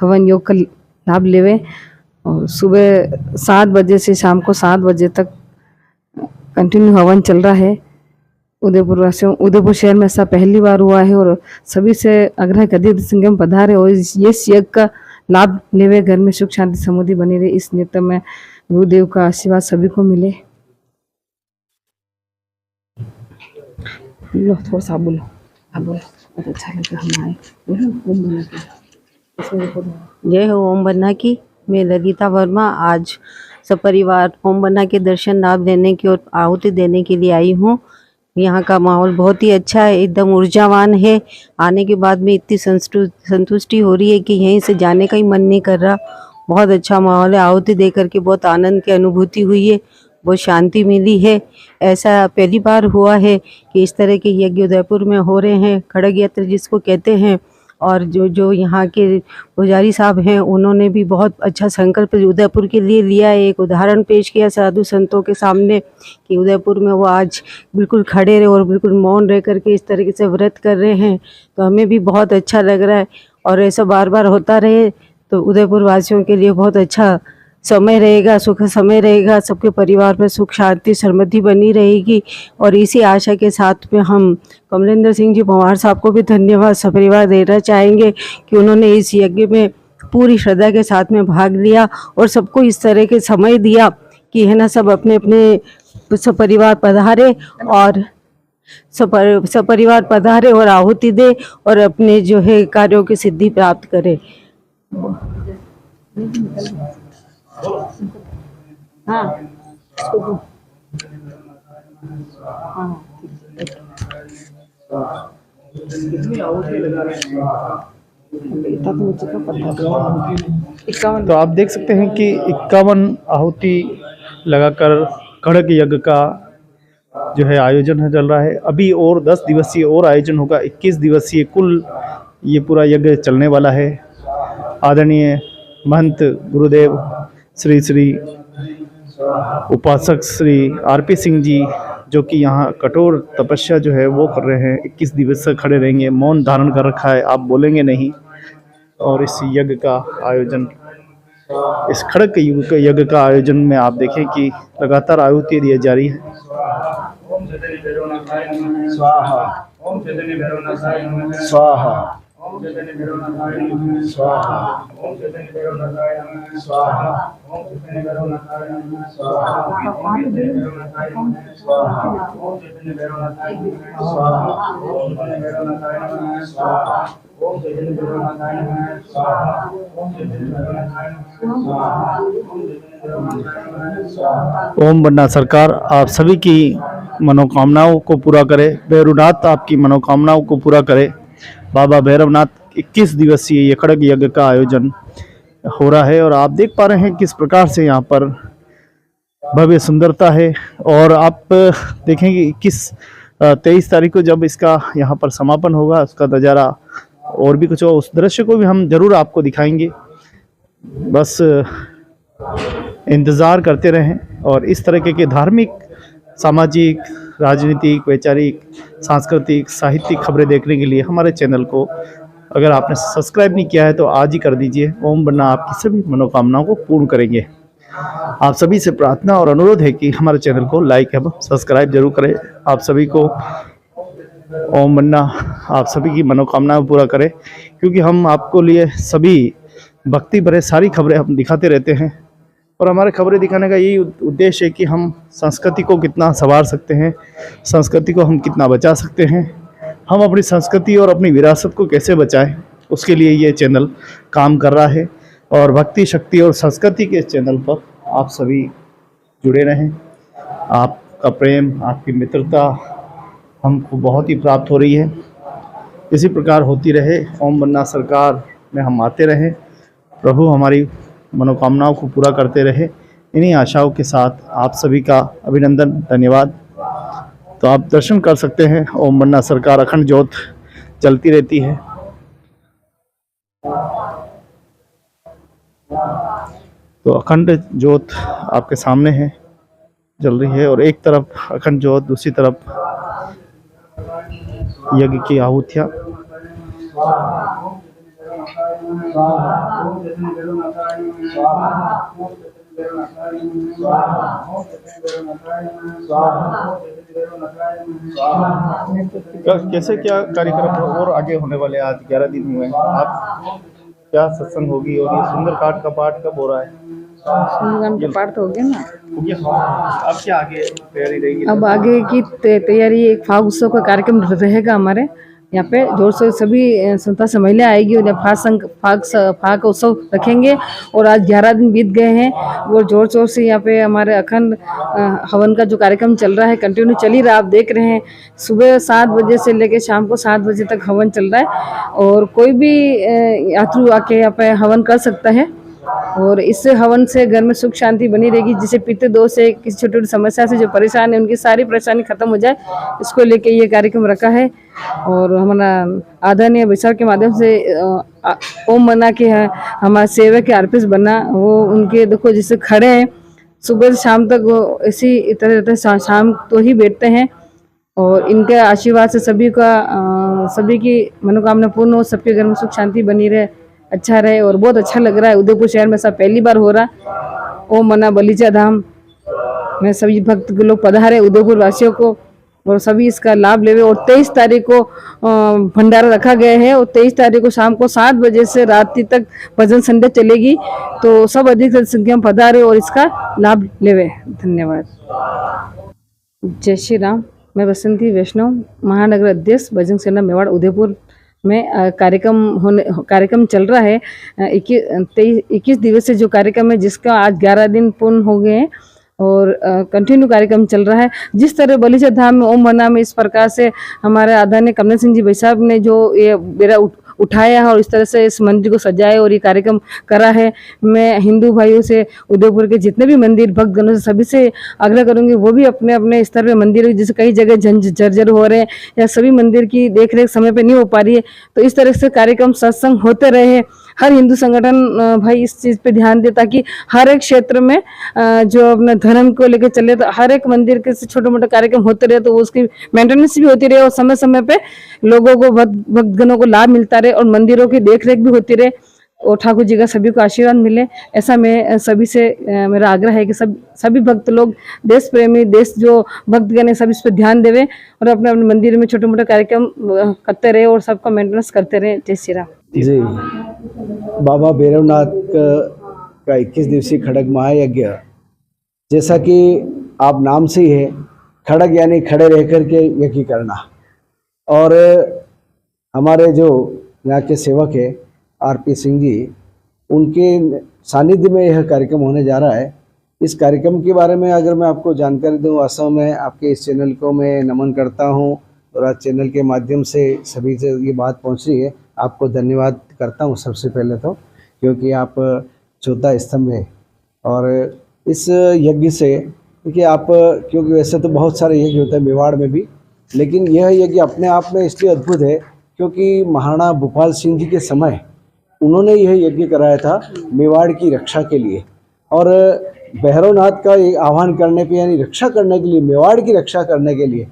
हवन योग का लाभ लेवे। और सुबह 7 बजे से शाम को 7 बजे तक कंटिन्यू हवन चल रहा है। उदयपुर वासियों, उदयपुर शहर में ऐसा पहली बार हुआ है और सभी से आग्रह कर दिया संगम पधारे और इस यज्ञ का लाभ लेवे, घर में सुख शांति समृद्धि बनी रहे। इस निमित्त में गुरुदेव का आशीर्वाद सभी को मिले। लो थोड़ा सा बोलो, आप बोलो, अच्छा लगा हम आए। जय हो ओम बन्ना की। मैं ललिता वर्मा आज सपरिवार ओम बन्ना के दर्शन लाभ लेने की और आहुति देने के लिए आई हूँ। यहाँ का माहौल बहुत ही अच्छा है, एकदम ऊर्जावान है। आने के बाद में इतनी संतुष्टि हो रही है कि यहीं से जाने का ही मन नहीं कर रहा। बहुत अच्छा माहौल है, आहुति दे करके बहुत आनंद की अनुभूति हुई है, बहुत शांति मिली है। ऐसा पहली बार हुआ है कि इस तरह के यज्ञ उदयपुर में हो रहे हैं, खड़ग यज्ञ जिसको कहते हैं। और जो यहाँ के पुजारी साहब हैं उन्होंने भी बहुत अच्छा संकल्प उदयपुर के लिए लिया है। एक उदाहरण पेश किया साधु संतों के सामने कि उदयपुर में वो आज बिल्कुल खड़े रहे और बिल्कुल मौन रह करके इस तरीके से व्रत कर रहे हैं, तो हमें भी बहुत अच्छा लग रहा है। और ऐसा बार बार होता रहे तो उदयपुर वासियों के लिए बहुत अच्छा समय रहेगा, सुख समय रहेगा, सबके परिवार में सुख शांति समृद्धि बनी रहेगी। और इसी आशा के साथ में हम कमलेंद्र सिंह जी पंवार साहब को भी धन्यवाद सपरिवार देना चाहेंगे कि उन्होंने इस यज्ञ में पूरी श्रद्धा के साथ में भाग लिया और सबको इस तरह के समय दिया कि है ना, सब अपने अपने सपरिवार पधारे और सपरिवार पधारे और आहुति दे और अपने जो है कार्यों की सिद्धि प्राप्त करे। हाँ तो आप देख सकते हैं कि 51 आहुति लगाकर खड़ग यज्ञ का जो है आयोजन है चल रहा है। अभी और 10 दिवसीय और आयोजन होगा, 21 दिवसीय कुल ये पूरा यज्ञ चलने वाला है। आदरणीय महंत गुरुदेव श्री उपासक श्री आरपी सिंह जी, जो कि यहाँ कठोर तपस्या जो है वो कर रहे हैं, 21 दिवस से खड़े रहेंगे, मौन धारण कर रखा है, आप बोलेंगे नहीं। और इस यज्ञ का आयोजन, इस खड़ग यज्ञ का आयोजन में आप देखें कि लगातार आहुति दी जा रही है। स्वाहा स्वाहा स्वाहा स्वाहा ओम बन्ना सरकार आप सभी की मनोकामनाओं को पूरा करे। भैरवनाथ आपकी मनोकामनाओं को पूरा करे। बाबा भैरवनाथ 21 दिवसीय ये खड़ग यज्ञ का आयोजन हो रहा है और आप देख पा रहे हैं किस प्रकार से यहाँ पर भव्य सुंदरता है। और आप देखेंगे 23 तारीख को जब इसका यहाँ पर समापन होगा, उसका नज़ारा और भी कुछ हो, उस दृश्य को भी हम जरूर आपको दिखाएंगे। बस इंतज़ार करते रहें और इस तरह के धार्मिक, सामाजिक, राजनीतिक, वैचारिक, सांस्कृतिक, साहित्यिक खबरें देखने के लिए हमारे चैनल को अगर आपने सब्सक्राइब नहीं किया है तो आज ही कर दीजिए। ओम बन्ना आपकी सभी मनोकामनाओं को पूर्ण करेंगे। आप सभी से प्रार्थना और अनुरोध है कि हमारे चैनल को लाइक एवं सब्सक्राइब जरूर करें। आप सभी को ओम बन्ना आप सभी की मनोकामनाएं पूरा करे, क्योंकि हम आपको लिए सभी भक्ति भरे सारी खबरें हम दिखाते रहते हैं। और हमारे खबरें दिखाने का यही उद्देश्य है कि हम संस्कृति को कितना संवार सकते हैं, संस्कृति को हम कितना बचा सकते हैं, हम अपनी संस्कृति और अपनी विरासत को कैसे बचाएं, उसके लिए ये चैनल काम कर रहा है। और भक्ति, शक्ति और संस्कृति के इस चैनल पर आप सभी जुड़े रहें। आपका प्रेम, आपकी मित्रता हमको बहुत ही प्राप्त हो रही है। इसी प्रकार होती रहे। ओम बन्ना सरकार में हम आते रहें। प्रभु हमारी मनोकामनाओं को पूरा करते रहे। इन्हीं आशाओं के साथ आप सभी का अभिनंदन, धन्यवाद। तो आप दर्शन कर सकते हैं। ओम बन्ना सरकार अखंड ज्योत जलती रहती है। तो अखंड ज्योत आपके सामने है, जल रही है। और एक तरफ अखंड ज्योत, दूसरी तरफ यज्ञ की आहुतियाँ। कैसे क्या कार्यक्रम और आगे होने वाले? आज 11 दिन हुए हैं। आप क्या सत्संग होगी और ये सुंदरकांड का पाठ कब हो रहा है? सुंदरकांड का पाठ तो हो गया ना। अब क्या आगे तैयारी रहेगी? अब आगे की तैयारी एक फाग उत्सव का कार्यक्रम रहेगा हमारे यहाँ पे। जोर से सभी संस्था से महिला आएगी और फाग उत्सव रखेंगे। और आज 11 दिन बीत गए हैं और जोर शोर से यहाँ पे हमारे अखंड हवन का जो कार्यक्रम चल रहा है कंटिन्यू चल ही रहा है। आप देख रहे हैं सुबह 7 बजे से लेकर शाम को 7 बजे तक हवन चल रहा है और कोई भी यात्रु आके यहाँ पे हवन कर सकता है। और इससे हवन से घर में सुख शांति बनी रहेगी। जिसे पित्त दोष से, किसी छोटी छोटी समस्या से जो परेशान है, उनकी सारी परेशानी खत्म हो जाए, इसको लेके ये कार्यक्रम रखा है। और हमारा आदरणीय विचार के माध्यम से ओम बन्ना के हमारे सेवक के आरपीएस बन्ना, वो उनके देखो जिससे खड़े हैं सुबह से शाम तक, वो इसी तरह रहते हैं, शाम तो ही बैठते हैं। और इनके आशीर्वाद से सभी की मनोकामना पूर्ण हो, सबके घर में सुख शांति बनी रहे, अच्छा रहे। और बहुत अच्छा लग रहा है। उदयपुर शहर में सब पहली बार हो रहा। ओम बन्ना बलीचा धाम में सभी भक्त लोग पधारे, उदयपुर वासियों को, और सभी इसका लाभ लेवे। और 23 तारीख को भंडारा रखा गया है और 23 तारीख को शाम को 7 बजे से रात्रि तक भजन संध्या चलेगी। तो सब अधिक संख्या में पधारे और इसका लाभ लेवे। धन्यवाद। जय श्री राम। मैं बसंती वैष्णव, महानगर अध्यक्ष भजन सेना मेवाड़ उदयपुर में कार्यक्रम चल रहा है। 21 दिवसीय जो कार्यक्रम है, जिसका आज 11 दिन पूर्ण हो गए हैं और कंटिन्यू कार्यक्रम चल रहा है। जिस तरह बलीचा धाम में ओम बन्ना में इस प्रकार से हमारे आदरणीय कमल सिंह जी भाई साहब ने जो ये बेरा उठाया है और इस तरह से इस मंदिर को सजाया और ये कार्यक्रम करा है, मैं हिंदू भाइयों से, उदयपुर के जितने भी मंदिर भक्तगणों से, सभी से आग्रह करूंगी वो भी अपने अपने स्तर पे मंदिर, जैसे कई जगह जर्जर हो रहे हैं या सभी मंदिर की देख रेख समय पे नहीं हो पा रही है, तो इस तरह से कार्यक्रम सत्संग होते रहे। हर हिंदू संगठन भाई इस चीज़ पे ध्यान दे ताकि हर एक क्षेत्र में जो अपने धर्म को लेकर चले, तो हर एक मंदिर के छोटे मोटे कार्यक्रम होते रहे, तो उसकी मेंटेनेंस भी होती रहे और समय समय पे लोगों को भक्तगणों को लाभ मिलता रहे और मंदिरों की देख रेख भी होती रहे और ठाकुर जी का सभी को आशीर्वाद मिले। ऐसा मैं सभी से मेरा आग्रह है कि सभी भक्त लोग, देश प्रेमी, देश जो भक्तगण है, सब इस पर ध्यान देवे और अपने अपने मंदिर में छोटे मोटे कार्यक्रम करते रहे और सबका मेंटेनेंस करते रहे। जय श्री राम। जी, बाबा भैरवनाथ का 21 दिवसीय खड़ग महायज्ञ, जैसा कि आप नाम से ही है, खड़ग यानी खड़े रह कर के यज्ञ करना। और हमारे जो यहाँ के सेवक है आरपी सिंह जी, उनके सानिध्य में यह कार्यक्रम होने जा रहा है। इस कार्यक्रम के बारे में अगर मैं आपको जानकारी दूं, वास्तव में आपके इस चैनल को मैं नमन करता हूं और आज चैनल के माध्यम से सभी से ये बात पहुंच रही है, आपको धन्यवाद करता हूं सबसे पहले तो, क्योंकि आप चौथा स्तंभ है। और इस यज्ञ से देखिए आप, क्योंकि वैसे तो बहुत सारे यज्ञ होते हैं मेवाड़ में भी, लेकिन यह यज्ञ अपने आप में इसलिए अद्भुत है क्योंकि महाराणा भूपाल सिंह जी के समय उन्होंने यह यज्ञ कराया था मेवाड़ की रक्षा के लिए, और भैरवनाथ का एक आह्वान करने पे, यानी रक्षा करने के लिए, मेवाड़ की रक्षा करने के लिए।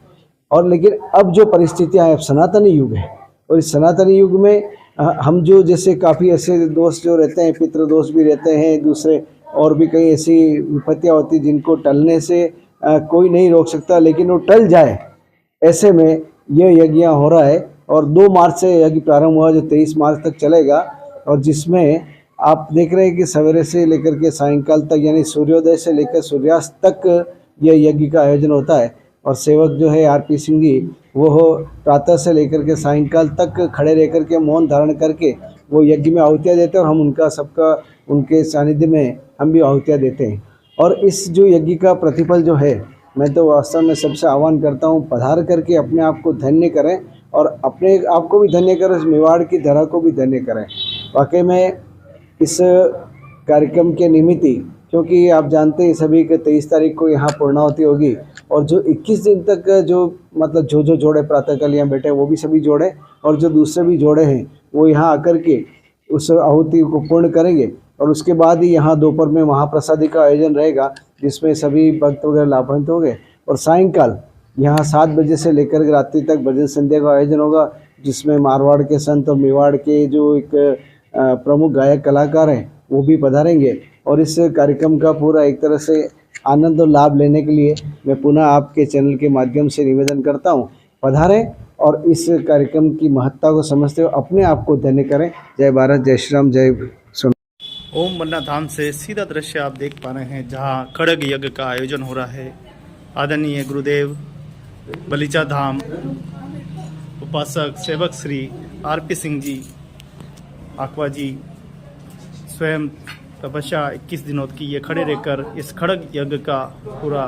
और लेकिन अब जो परिस्थितियां हैं, अब सनातनी युग है, और इस सनातनी युग में हम जो जैसे काफ़ी ऐसे दोस्त जो रहते हैं, पितृ दोष भी रहते हैं, दूसरे और भी कई ऐसी विपत्तियाँ होती जिनको टलने से कोई नहीं रोक सकता, लेकिन वो टल जाए, ऐसे में यह यज्ञ हो रहा है। और 2 मार्च से यज्ञ प्रारंभ हुआ जो 23 मार्च तक चलेगा, और जिसमें आप देख रहे हैं कि सवेरे से लेकर के सायंकाल तक, यानी सूर्योदय से लेकर सूर्यास्त तक यह यज्ञ का आयोजन होता है। और सेवक जो है आरपी सिंह जी, वो प्रातः से लेकर के सायंकाल तक खड़े रह कर के मौन धारण करके वो यज्ञ में आहुतियाँ देते हैं, और हम उनका सबका उनके सानिध्य में हम भी आहुतियाँ देते हैं। और इस जो यज्ञ का प्रतिफल जो है, मैं तो वास्तव में सबसे आह्वान करता हूँ, पधार करके अपने आप को धन्य करें और अपने आप को भी धन्य करें, इस मेवाड़ की धरा को भी धन्य करें। वाकई में इस कार्यक्रम के निमित्त ही, क्योंकि आप जानते हैं सभी कि 23 तारीख को यहाँ पूर्णाहुति होगी, और जो 21 दिन तक जो मतलब जो जोड़े प्रातःकाल यहाँ बैठे वो भी सभी जोड़े, और जो दूसरे भी जोड़े हैं वो यहाँ आकर के उस आहुति को पूर्ण करेंगे। और उसके बाद ही यहाँ दोपहर में महाप्रसादी का आयोजन रहेगा, जिसमें सभी भक्त वगैरह लाभान्वित होंगे। और सायंकाल यहाँ 7 बजे से लेकर के रात्रि तक भजन संध्या का आयोजन होगा, जिसमें मारवाड़ के संत और मेवाड़ के जो एक प्रमुख गायक कलाकार हैं वो भी पधारेंगे। और इस कार्यक्रम का पूरा एक तरह से आनंद और लाभ लेने के लिए मैं पुनः आपके चैनल के माध्यम से निवेदन करता हूँ, पधारें और इस कार्यक्रम की महत्ता को समझते हुए अपने आप को धन्य करें। जय भारत, जय श्री राम, जय सोन। ओम बन्ना धाम से सीधा दृश्य आप देख पा रहे हैं, जहाँ खड़ग यज्ञ का आयोजन हो रहा है। आदरणीय गुरुदेव बलीचा धाम उपासक सेवक श्री आरपी सिंह जी आकवा जी स्वयं तपस्या 21 दिनों की ये खड़े रहकर इस खड़ग यज्ञ का पूरा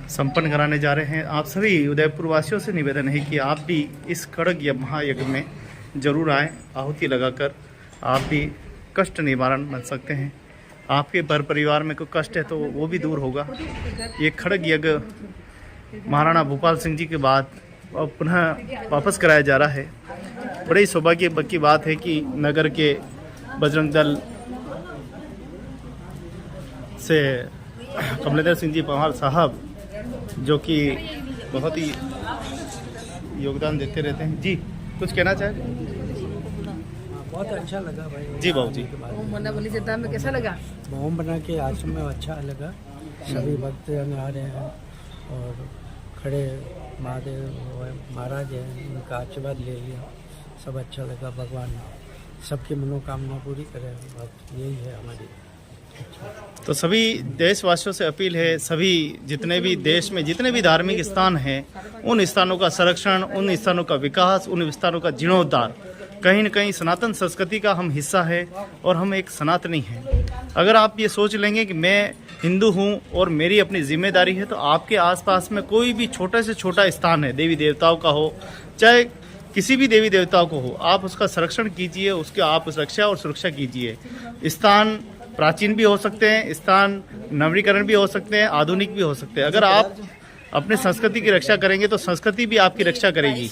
संपन्न कराने जा रहे हैं। आप सभी उदयपुर वासियों से निवेदन है कि आप भी इस खड़ग महायज्ञ में जरूर आएँ, आहुति लगाकर आप भी कष्ट निवारण बन सकते हैं। आपके पर परिवार में कोई कष्ट है तो वो भी दूर होगा। ये खड़ग यज्ञ महाराणा भूपाल सिंह जी के बाद अब पुनः वापस कराया जा रहा है। बड़ी सौभाग्य की बात है कि नगर के बजरंग दल से कमलेंद्र सिंह जी पंवार साहब, जो कि बहुत ही योगदान देते रहते हैं। जी कुछ कहना चाहें? बहुत अच्छा लगा भाई। जी बाबू जी, ओम बन्ना बलीचा में कैसा लगा? ओम बन्ना के आश्रम में अच्छा लगा, सभी भक्त आ रहे हैं और खड़े महादेव महाराज हैं, उनका आशीर्वाद ले लिया, सब अच्छा लगा। भगवान सबकी मनोकामना पूरी करे, यही है हमारी। तो सभी देशवासियों से अपील है, सभी जितने भी देश में जितने भी धार्मिक स्थान हैं, उन स्थानों का संरक्षण, उन स्थानों का विकास, उन स्थानों का जीर्णोद्धार कहीं न कहीं सनातन संस्कृति का हम हिस्सा है और हम एक सनातनी हैं। अगर आप ये सोच लेंगे कि मैं हिंदू हूँ और मेरी अपनी जिम्मेदारी है, तो आपके आसपास में कोई भी छोटा से छोटा स्थान है, देवी देवताओं का हो, चाहे किसी भी देवी देवताओं को हो, आप उसका संरक्षण कीजिए, उसके आप रक्षा और सुरक्षा कीजिए। स्थान प्राचीन भी हो सकते हैं, स्थान नवीकरण भी हो सकते हैं, आधुनिक भी हो सकते हैं। अगर आप अपने संस्कृति की रक्षा करेंगे तो संस्कृति भी आपकी रक्षा करेगी।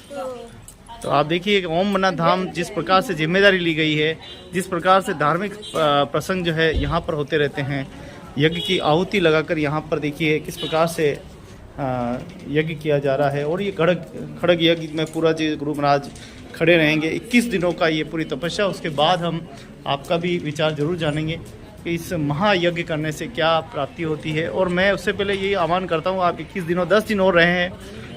तो आप देखिए कि ओम बन्ना धाम जिस प्रकार से जिम्मेदारी ली गई है, जिस प्रकार से धार्मिक प्रसंग जो है यहाँ पर होते रहते हैं, यज्ञ की आहुति लगाकर यहाँ पर देखिए किस प्रकार से यज्ञ किया जा रहा है। और ये खड़ग यज्ञ में पूरा जी गुरु महाराज खड़े रहेंगे 21 दिनों का ये पूरी तपस्या। उसके बाद हम आपका भी विचार जरूर जानेंगे कि इस महायज्ञ करने से क्या प्राप्ति होती है। और मैं उससे पहले यही आह्वान करता हूँ, आप 21 दिनों 10 दिन और रहे हैं,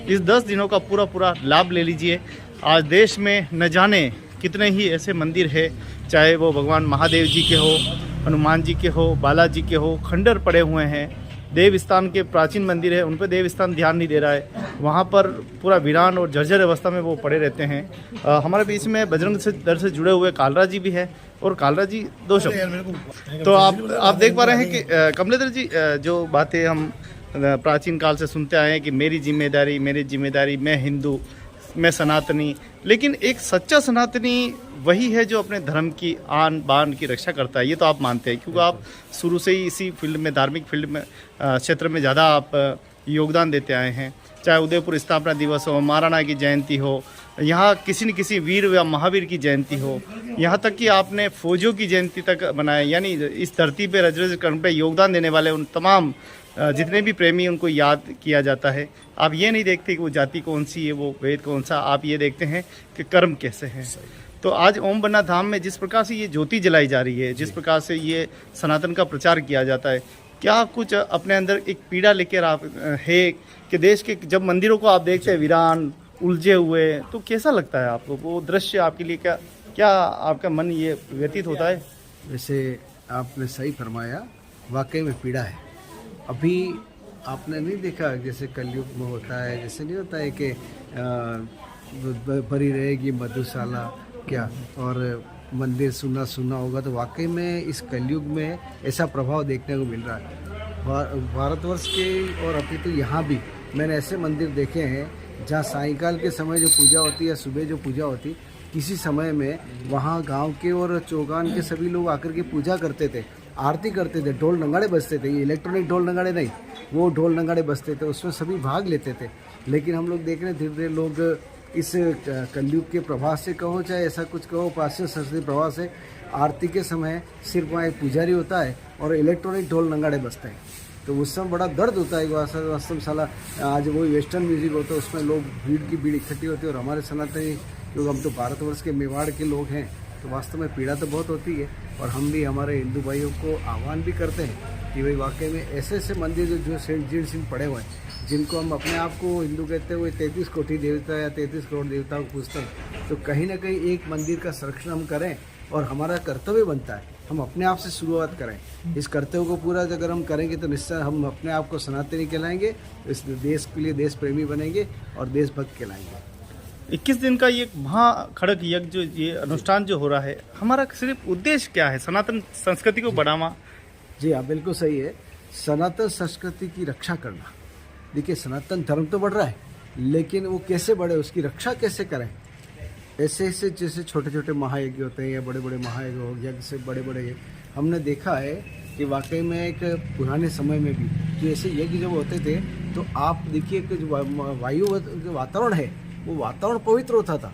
इस 10 दिनों का पूरा लाभ ले लीजिए। आज देश में न जाने कितने ही ऐसे मंदिर है, चाहे वो भगवान महादेव जी के हो, हनुमान जी के हो, बालाजी के हो, खंडर पड़े हुए हैं। देवस्थान के प्राचीन मंदिर है उन पर देवस्थान ध्यान नहीं दे रहा है, वहाँ पर पूरा वीरान और जर्जर अवस्था में वो पड़े रहते हैं। हमारे बीच में बजरंग से दर से जुड़े हुए कालरा जी भी है, और कालरा जी दो शब्द। तो आप देख पा रहे हैं कि कमलेंद्र जी, जो बातें हम प्राचीन काल से सुनते आए हैं कि मेरी जिम्मेदारी, मैं हिंदू, मैं सनातनी, लेकिन एक सच्चा सनातनी वही है जो अपने धर्म की आन बान की रक्षा करता है। ये तो आप मानते हैं, क्योंकि आप शुरू से ही इसी फील्ड में, धार्मिक फील्ड में, क्षेत्र में ज़्यादा आप योगदान देते आए हैं। चाहे उदयपुर स्थापना दिवस हो, महाराणा की जयंती हो, यहाँ किसी न किसी वीर या महावीर की जयंती हो, यहाँ तक कि आपने फौजियों की जयंती तक बनाए। यानी इस धरती पे रज रज कण पे योगदान देने वाले उन तमाम जितने भी प्रेमी, उनको याद किया जाता है। आप ये नहीं देखते कि वो जाति कौन सी है, वो वेद कौन सा, आप ये देखते हैं कि कर्म कैसे हैं। तो आज ओम बन्ना धाम में जिस प्रकार से ये ज्योति जलाई जा रही है, जिस प्रकार से ये सनातन का प्रचार किया जाता है, क्या कुछ अपने अंदर एक पीड़ा लेकर आप है कि देश के जब मंदिरों को आप देखते हैं वीरान उलझे हुए, तो कैसा लगता है आपको वो दृश्य? आपके लिए क्या आपका मन ये व्यतीत होता है? वैसे आपने सही फरमाया, वाकई में पीड़ा है। अभी आपने नहीं देखा जैसे कलयुग में होता है, जैसे नहीं होता है कि भरी रहेगी मधुशाला क्या, और मंदिर सुना सुना होगा, तो वाकई में इस कलयुग में ऐसा प्रभाव देखने को मिल रहा है भारतवर्ष के। और अभी तो यहाँ भी मैंने ऐसे मंदिर देखे हैं जहाँ सायंकाल के समय जो पूजा होती है, सुबह जो पूजा होती, किसी समय में वहाँ गांव के और चौगान के सभी लोग आकर के पूजा करते थे, आरती करते थे, ढोल नगाड़े बजते थे। ये इलेक्ट्रॉनिक ढोल नगाड़े नहीं, वो ढोल नगाड़े बजते थे, उसमें सभी भाग लेते थे। लेकिन हम लोग देख रहे हैं धीरे धीरे लोग इस कलयुग के प्रभाव से कहो, चाहे ऐसा कुछ कहो, पाश्चात्य संस्कृति प्रभाव से, आरती के समय सिर्फ वहाँ एक पुजारी होता है और इलेक्ट्रॉनिक ढोल नगाड़े बजते हैं। तो उस समय बड़ा दर्द होता है। वास्तव साला आज वही वेस्टर्न म्यूजिक होता है, उसमें लोग भीड़ की भीड़ इकट्ठी होती है, और हमारे सनातनी, क्योंकि हम तो भारतवर्ष के मेवाड़ के लोग हैं, तो वास्तव में पीड़ा तो बहुत होती है। और हम भी हमारे हिंदू भाइयों को आह्वान भी करते हैं कि भाई वाकई में ऐसे ऐसे मंदिर जो जीर्ण सिंह पड़े हुए हैं, जिनको हम अपने आप को हिंदू कहते हुए 33 कोटि देवता या 33 करोड़ देवताओं को पूछते हैं, तो कहीं ना कहीं एक मंदिर का संरक्षण हम करें, और हमारा कर्तव्य बनता है हम अपने आप से शुरुआत करें। इस कर्तव्य को पूरा अगर हम करेंगे तो निश्चय हम अपने आप को सनातनी कहलाएंगे, इस देश के लिए देश प्रेमी बनेंगे और देशभक्त कहलाएंगे। 21 दिन का ये महाखड़ग यज्ञ, जो ये अनुष्ठान जो हो रहा है, हमारा सिर्फ उद्देश्य क्या है? सनातन संस्कृति को बढ़ावा। जी हाँ, बिल्कुल सही है। सनातन संस्कृति की रक्षा करना। देखिए, सनातन धर्म तो बढ़ रहा है, लेकिन वो कैसे बढ़े, उसकी रक्षा कैसे करें? ऐसे ऐसे जैसे छोटे छोटे महायज्ञ होते हैं या बड़े बड़े महायज्ञ हो गया, जैसे बड़े बड़े हमने देखा है कि वाकई में एक पुराने समय में भी जो ऐसे यज्ञ जब होते थे, तो आप देखिए कि जो वायु जो वातावरण है, वो वातावरण पवित्र होता था।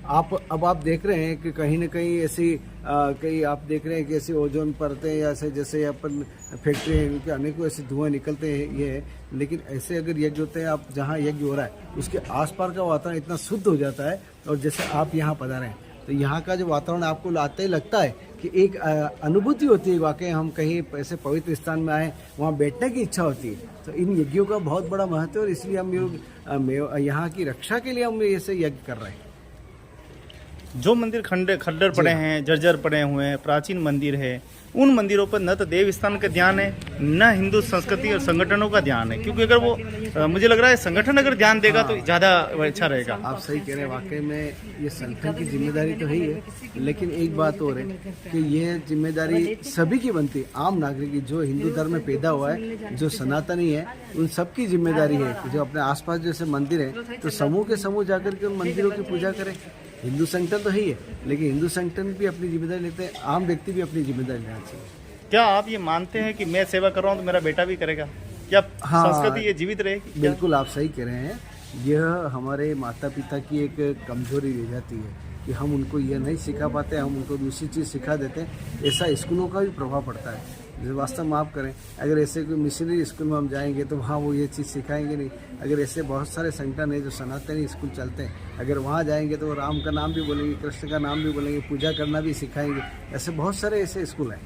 अब आप देख रहे हैं कि कहीं ना कहीं ऐसी कहीं आप देख रहे हैं कि ऐसी ओजोन परतें या ऐसे जैसे अपन फैक्ट्री हैं, उनके अनेकों ऐसे धुआं निकलते हैं ये। लेकिन ऐसे अगर यज्ञ होते हैं, आप जहाँ यज्ञ हो रहा है उसके आसपास का वातावरण इतना शुद्ध हो जाता है, और जैसे आप यहाँ पधारे हैं तो यहाँ का जो वातावरण आपको आते ही लगता है कि एक अनुभूति होती है, वाकई हम कहीं ऐसे पवित्र स्थान में आए, वहाँ बैठने की इच्छा होती है। तो इन यज्ञों का बहुत बड़ा महत्व है, और इसलिए हम यहाँ की रक्षा के लिए हम ऐसे यज्ञ कर रहे हैं। जो मंदिर खंडर पड़े हैं, जर्जर पड़े हुए हैं, प्राचीन मंदिर है, उन मंदिरों पर न तो देवस्थान का ध्यान है, न हिंदू संस्कृति और संगठनों का ध्यान है। क्योंकि अगर वो मुझे लग रहा है संगठन अगर ध्यान देगा तो ज़्यादा अच्छा रहेगा। आप सही कह रहे हैं, वाकई में ये संगठन की जिम्मेदारी तो है ही है, लेकिन एक बात और है कि ये जिम्मेदारी सभी की बनती है, आम नागरिक की, जो हिंदू धर्म में पैदा हुआ है, जो सनातनी है, उन सबकी जिम्मेदारी है कि जो अपने आसपास जैसे मंदिर है तो समूह के समूह जाकर के उन मंदिरों की पूजा करें। हिंदू संगठन तो ही है, लेकिन हिंदू संगठन भी अपनी जिम्मेदारी लेते हैं, आम व्यक्ति भी अपनी जिम्मेदारी लेना चाहिए। क्या आप ये मानते हैं कि मैं सेवा कर रहा हूँ तो मेरा बेटा भी करेगा? क्या संस्कृति ये जीवित रहेगी? बिल्कुल, आप सही कह रहे हैं। यह हमारे माता पिता की एक कमजोरी रह जाती है कि हम उनको यह नहीं सिखा पाते, हम उनको दूसरी चीज़ सिखा देते हैं। ऐसा स्कूलों का भी प्रभाव पड़ता है। जैसे वास्तव में आप करें, अगर ऐसे कोई मिशनरी स्कूल में हम जाएंगे तो वहाँ वो ये चीज़ सिखाएंगे नहीं। अगर ऐसे बहुत सारे संगठन है जो सनातनी स्कूल चलते हैं, अगर वहाँ जाएंगे तो वो राम का नाम भी बोलेंगे, कृष्ण का नाम भी बोलेंगे, पूजा करना भी सिखाएंगे। ऐसे बहुत सारे ऐसे स्कूल हैं।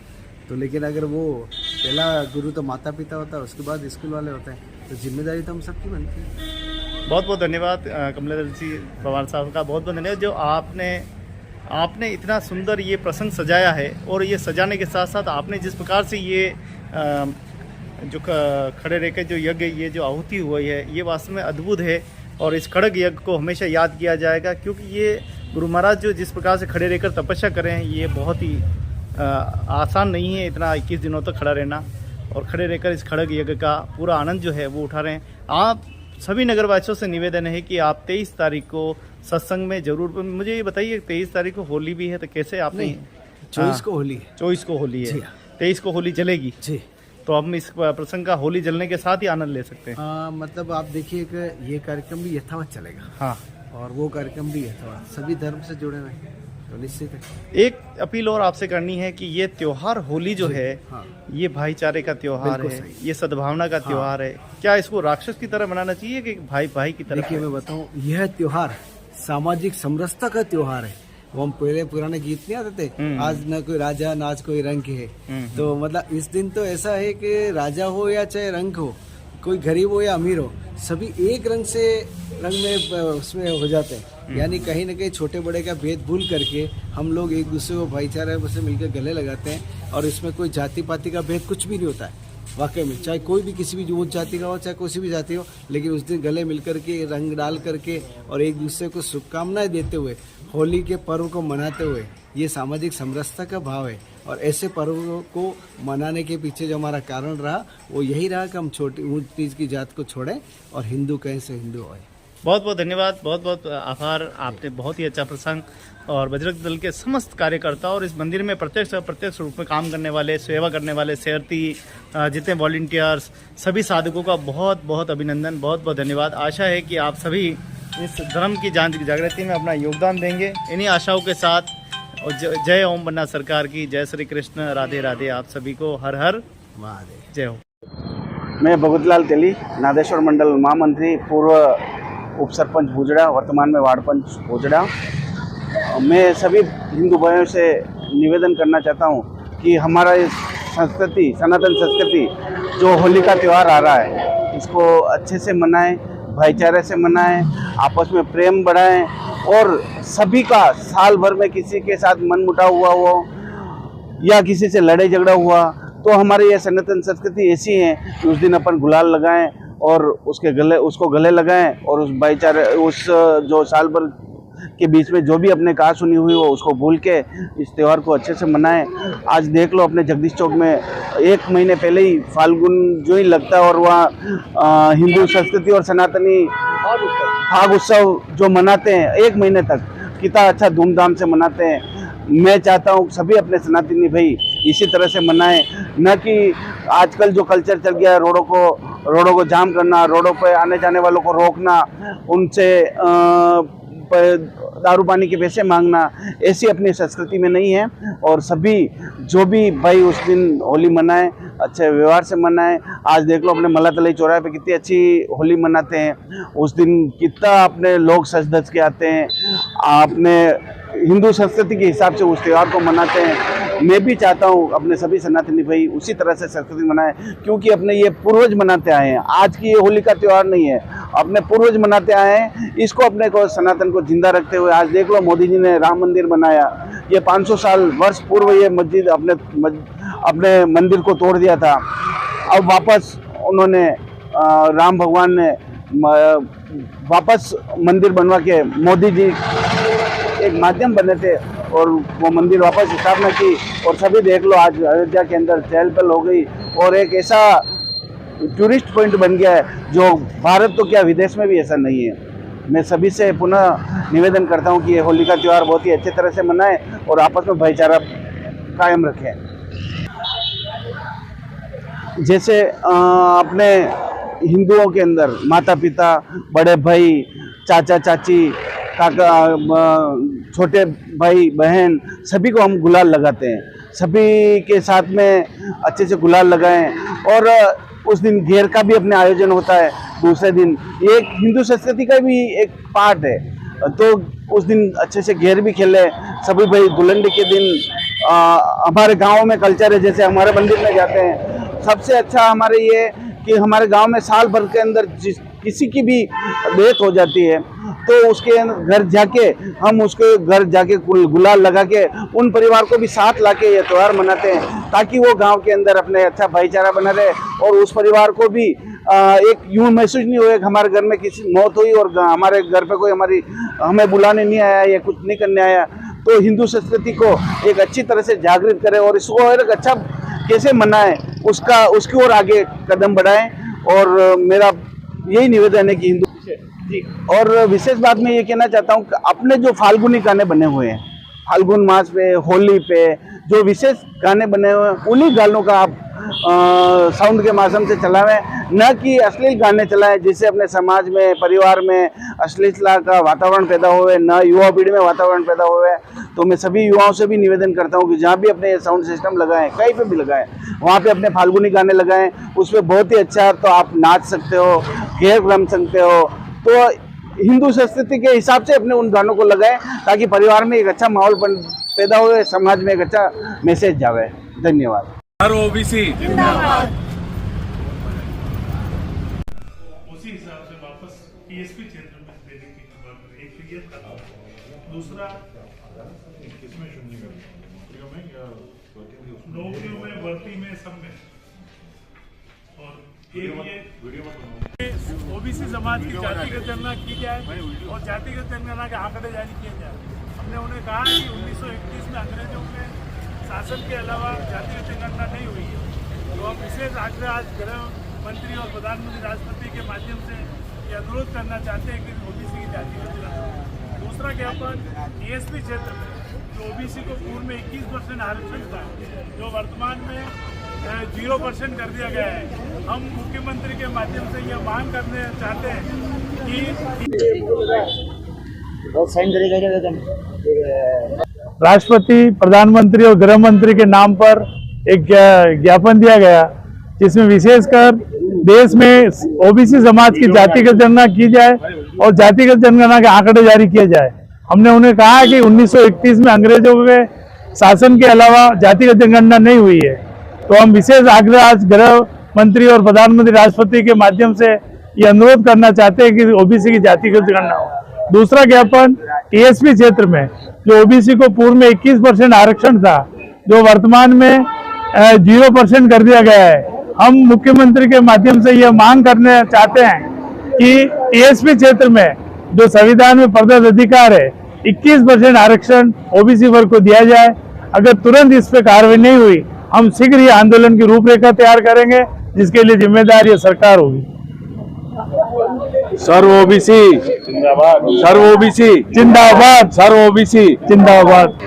तो लेकिन अगर वो पहला गुरु तो माता पिता होता है, उसके बाद स्कूल वाले होते हैं, तो जिम्मेदारी तो हम सबकी बनती है। बहुत बहुत धन्यवाद कमलेंद्र जी पवार साहब का, बहुत बहुत धन्यवाद जो आपने इतना सुंदर ये प्रसंग सजाया है। और ये सजाने के साथ साथ आपने जिस प्रकार से ये जो खड़े रह के जो यज्ञ, ये जो आहुति हुई है, ये वास्तव में अद्भुत है। और इस खड़ग यज्ञ को हमेशा याद किया जाएगा, क्योंकि ये गुरु महाराज जो जिस प्रकार से खड़े रहकर तपस्या कर रहे हैं, ये बहुत ही आसान नहीं है इतना 21 दिनों तक खड़ा रहना। और खड़े रहकर इस खड़ग यज्ञ का पूरा आनंद जो है वो उठा रहे हैं। आप सभी नगरवासियों से निवेदन है कि आप 23 तारीख को सत्संग में जरूर, मुझे ये बताइए 23 तारीख को होली भी है, तो कैसे आपने 24 को होली है। 24 को होली है, 23 को होली जलेगी जी। तो हम इस प्रसंग का होली जलने के साथ ही आनंद ले सकते हैं। मतलब आप देखिए कि ये कार्यक्रम भी यथावत चलेगा। हाँ, और वो कार्यक्रम भी यथावत, सभी धर्म से जुड़े हुए हैं, तो निश्चित है। एक अपील और आपसे करनी है कि ये त्योहार होली जो है, ये भाईचारे का त्योहार है, ये सद्भावना का त्योहार है। क्या इसको राक्षस की तरह मनाना चाहिए कि भाई भाई की तरह? देखिए मैं बताऊं, यह त्योहार सामाजिक समरसता का त्योहार है। वो हम पहले पुराने गीत नहीं आते थे, आज न कोई राजा न आज कोई रंग है। तो मतलब इस दिन तो ऐसा है कि राजा हो या चाहे रंग हो, कोई गरीब हो या अमीर हो, सभी एक रंग से रंग में उसमें हो जाते हैं। यानी कहीं न कहीं छोटे बड़े का भेद भूल करके हम लोग एक दूसरे को भाईचारे से मिलकर गले लगाते हैं। और इसमें कोई जाति पाति का भेद कुछ भी नहीं होता है वाकई में, चाहे कोई भी किसी भी उच्च जाति का हो, चाहे किसी भी जाति हो, लेकिन उस दिन गले मिलकर के रंग डाल करके और एक दूसरे को शुभकामनाएं देते हुए होली के पर्व को मनाते हुए, ये सामाजिक समरसता का भाव है। और ऐसे पर्वों को मनाने के पीछे जो हमारा कारण रहा, वो यही रहा कि हम छोटी ऊंच नीच की जात को छोड़ें और हिंदू कहें से हिंदू होए। बहुत बहुत धन्यवाद, बहुत बहुत आभार। आपने बहुत ही अच्छा प्रसंग, और बजरंग दल के समस्त कार्यकर्ता और इस मंदिर में प्रत्यक्ष रूप में काम करने वाले, सेवा करने वाले सेवर्थी, जितने वॉलंटियर्स, सभी साधकों का बहुत बहुत अभिनंदन, बहुत बहुत धन्यवाद। आशा है कि आप सभी इस धर्म की जागृति में अपना योगदान देंगे। इन्हीं आशाओं के साथ, और जय ओम बन्ना सरकार की, जय श्री कृष्ण, राधे राधे। आप सभी को हर हर महादेव, जय हो। मैं भगतलाल तेली, नादेश्वर मंडल महामंत्री, पूर्व उप सरपंच भुजड़ा, वर्तमान में वार्ड पंच भुजड़ा। मैं सभी हिंदू भाइयों से निवेदन करना चाहता हूं कि हमारा इस संस्कृति, सनातन संस्कृति जो होली का त्यौहार आ रहा है, इसको अच्छे से मनाएं, भाईचारे से मनाएं, आपस में प्रेम बढ़ाएं। और सभी का साल भर में किसी के साथ मनमुटाव हुआ हो या किसी से लड़ाई झगड़ा हुआ, तो हमारी ये सनातन संस्कृति ऐसी है कि उस दिन अपन गुलाल लगाएं और उसको गले लगाएं, और उस भाईचारे, उस जो साल भर के बीच में जो भी अपने कहा सुनी हुई हो उसको भूल के इस त्यौहार को अच्छे से मनाएं। आज देख लो अपने जगदीश चौक में 1 महीने पहले ही फाल्गुन जो ही लगता है, और वहाँ हिंदू संस्कृति और सनातनी फाग उत्सव जो मनाते हैं 1 महीने तक, कितना अच्छा धूमधाम से मनाते हैं। मैं चाहता हूँ सभी अपने सनातनी भाई इसी तरह से मनाएं, न कि आजकल जो कल्चर चल गया है रोडों को जाम करना, रोडों पे आने जाने वालों को रोकना, उनसे दारू पानी के पैसे मांगना, ऐसी अपनी संस्कृति में नहीं है। और सभी जो भी भाई उस दिन होली मनाएं, अच्छे व्यवहार से मनाएं। आज देख लो अपने मल्लातलाई चौराहे पे कितनी अच्छी होली मनाते हैं। उस दिन कितना अपने लोग सज धज के आते हैं, अपने हिंदू संस्कृति के हिसाब से उस त्यौहार को मनाते हैं। मैं भी चाहता हूँ अपने सभी सनातनी भाई उसी तरह से संस्कृति मनाएं, क्योंकि अपने ये पूर्वज मनाते आए हैं। आज की ये होली का त्यौहार नहीं है, अपने पूर्वज मनाते आए हैं। इसको अपने को सनातन को जिंदा रखते हुए आज देख लो मोदी जी ने राम मंदिर बनाया। ये 500 वर्ष पूर्व ये मस्जिद अपने मंदिर को तोड़ दिया था। अब वापस उन्होंने राम भगवान ने वापस मंदिर बनवा के, मोदी जी एक माध्यम बने थे और वो मंदिर वापस स्थापना की। और सभी देख लो आज अयोध्या के अंदर चहल पहल हो गई और एक ऐसा टूरिस्ट पॉइंट बन गया है जो भारत तो क्या विदेश में भी ऐसा नहीं है। मैं सभी से पुनः निवेदन करता हूं कि ये होली का त्यौहार बहुत ही अच्छे तरह से मनाएं और आपस में भाईचारा कायम रखें। जैसे अपने हिंदुओं के अंदर माता पिता, बड़े भाई, चाचा चाची, काका, छोटे भाई बहन, सभी को हम गुलाल लगाते हैं। सभी के साथ में अच्छे से गुलाल लगाएं। और उस दिन घेर का भी अपने आयोजन होता है। दूसरे दिन ये एक हिंदू संस्कृति का भी एक पार्ट है, तो उस दिन अच्छे से घेर भी खेले सभी भाई। धुलंडी के दिन हमारे गांव में कल्चर है, जैसे हमारे मंदिर में जाते हैं, सबसे अच्छा हमारे ये कि हमारे गांव में साल भर के अंदर किसी की भी डेथ हो जाती है तो उसके घर जाके हम उसके घर जाके गुलाल लगा के उन परिवार को भी साथ लाके ये त्यौहार मनाते हैं, ताकि वो गांव के अंदर अपने अच्छा भाईचारा बना रहे और उस परिवार को भी एक यूं महसूस नहीं हुआ कि हमारे घर में किसी मौत हुई और हमारे घर पे कोई हमें बुलाने नहीं आया या कुछ नहीं करने आया। तो हिंदू संस्कृति को एक अच्छी तरह से जागृत करें और इसको और एक अच्छा कैसे मनाएं उसकी ओर आगे कदम बढ़ाएं। और मेरा यही निवेदन है कि हिंदू जी। और विशेष बात मैं ये कहना चाहता हूँ कि अपने जो फाल्गुनी गाने बने हुए हैं, फाल्गुन मास पे, होली पे जो विशेष गाने बने हुए हैं, उन्हीं गानों का आप साउंड के माध्यम से चलावें, न कि अश्लील गाने चलाएं जिससे अपने समाज में, परिवार में अश्लीलता का वातावरण पैदा हुए, न युवा पीढ़ी में वातावरण पैदा हुए। तो मैं सभी युवाओं से भी निवेदन करता हूं कि जहां भी अपने साउंड सिस्टम लगाएं, कहीं पे भी लगाएं, वहां पे अपने फाल्गुनी गाने लगाएं, उसमें बहुत ही अच्छा तो आप नाच सकते हो, घेर रम सकते हो। तो हिंदू संस्कृति के हिसाब से अपने उन गानों को लगाएं ताकि परिवार में एक अच्छा माहौल पैदा हो, समाज में एक अच्छा मैसेज जावे। धन्यवाद। हर ओबीसी जिंदाबाद। उसी हिसाब से वापस पीएसपी क्षेत्र में देने की एक तो ये था, दूसरा नौकरियों में, भर्ती में, सब में, और ये ओबीसी समाज की जातिगत जनगणना की जाए और जातिगत जनगणना के आंकड़े जारी किए जाए। हमने उन्हें कहा कि 1931 में अंग्रेजों के शासन के अलावा जातिगत जनगणना नहीं हुई है, तो हम विशेष आग्रह आज गृह मंत्री और प्रधानमंत्री राष्ट्रपति के माध्यम से ये अनुरोध करना चाहते हैं कि ओबीसी की जातिगत जनगणना। दूसरा ज्ञापन टीएसपी क्षेत्र में जो ओबीसी को पूर्व में 21% आरक्षण था, जो वर्तमान में 0% कर दिया गया है। हम मुख्यमंत्री के माध्यम से यह मांग करने चाहते हैं कि राष्ट्रपति, प्रधानमंत्री और गृह मंत्री के नाम पर एक ज्ञापन दिया गया, जिसमें विशेषकर देश में ओबीसी समाज की जातिगत जनगणना की जाए और जातिगत जनगणना के आंकड़े जारी किए जाए। हमने उन्हें कहा कि 1931 में अंग्रेजों के शासन के अलावा जातिगत जनगणना नहीं हुई है, तो हम विशेष आग्रह आज गृह मंत्री और प्रधानमंत्री राष्ट्रपति के माध्यम से ये अनुरोध करना चाहते हैं कि ओबीसी की जातिगत जनगणना हो। दूसरा ज्ञापन टीएसपी क्षेत्र में जो ओबीसी को पूर्व में 21% आरक्षण था, जो वर्तमान में 0% कर दिया गया है। हम मुख्यमंत्री के माध्यम से यह मांग करने चाहते हैं कि टीएसपी क्षेत्र में जो संविधान में प्रदत्त अधिकार है, 21% आरक्षण ओबीसी वर्ग को दिया जाए। अगर तुरंत इस पर कार्रवाई नहीं हुई, हम शीघ्र ही आंदोलन की रूपरेखा तैयार करेंगे, जिसके लिए जिम्मेदार ये सरकार होगी। सर्व ओबीसी जिंदाबाद, सर्व ओबीसी जिंदाबाद, सर्व ओबीसी जिंदाबाद।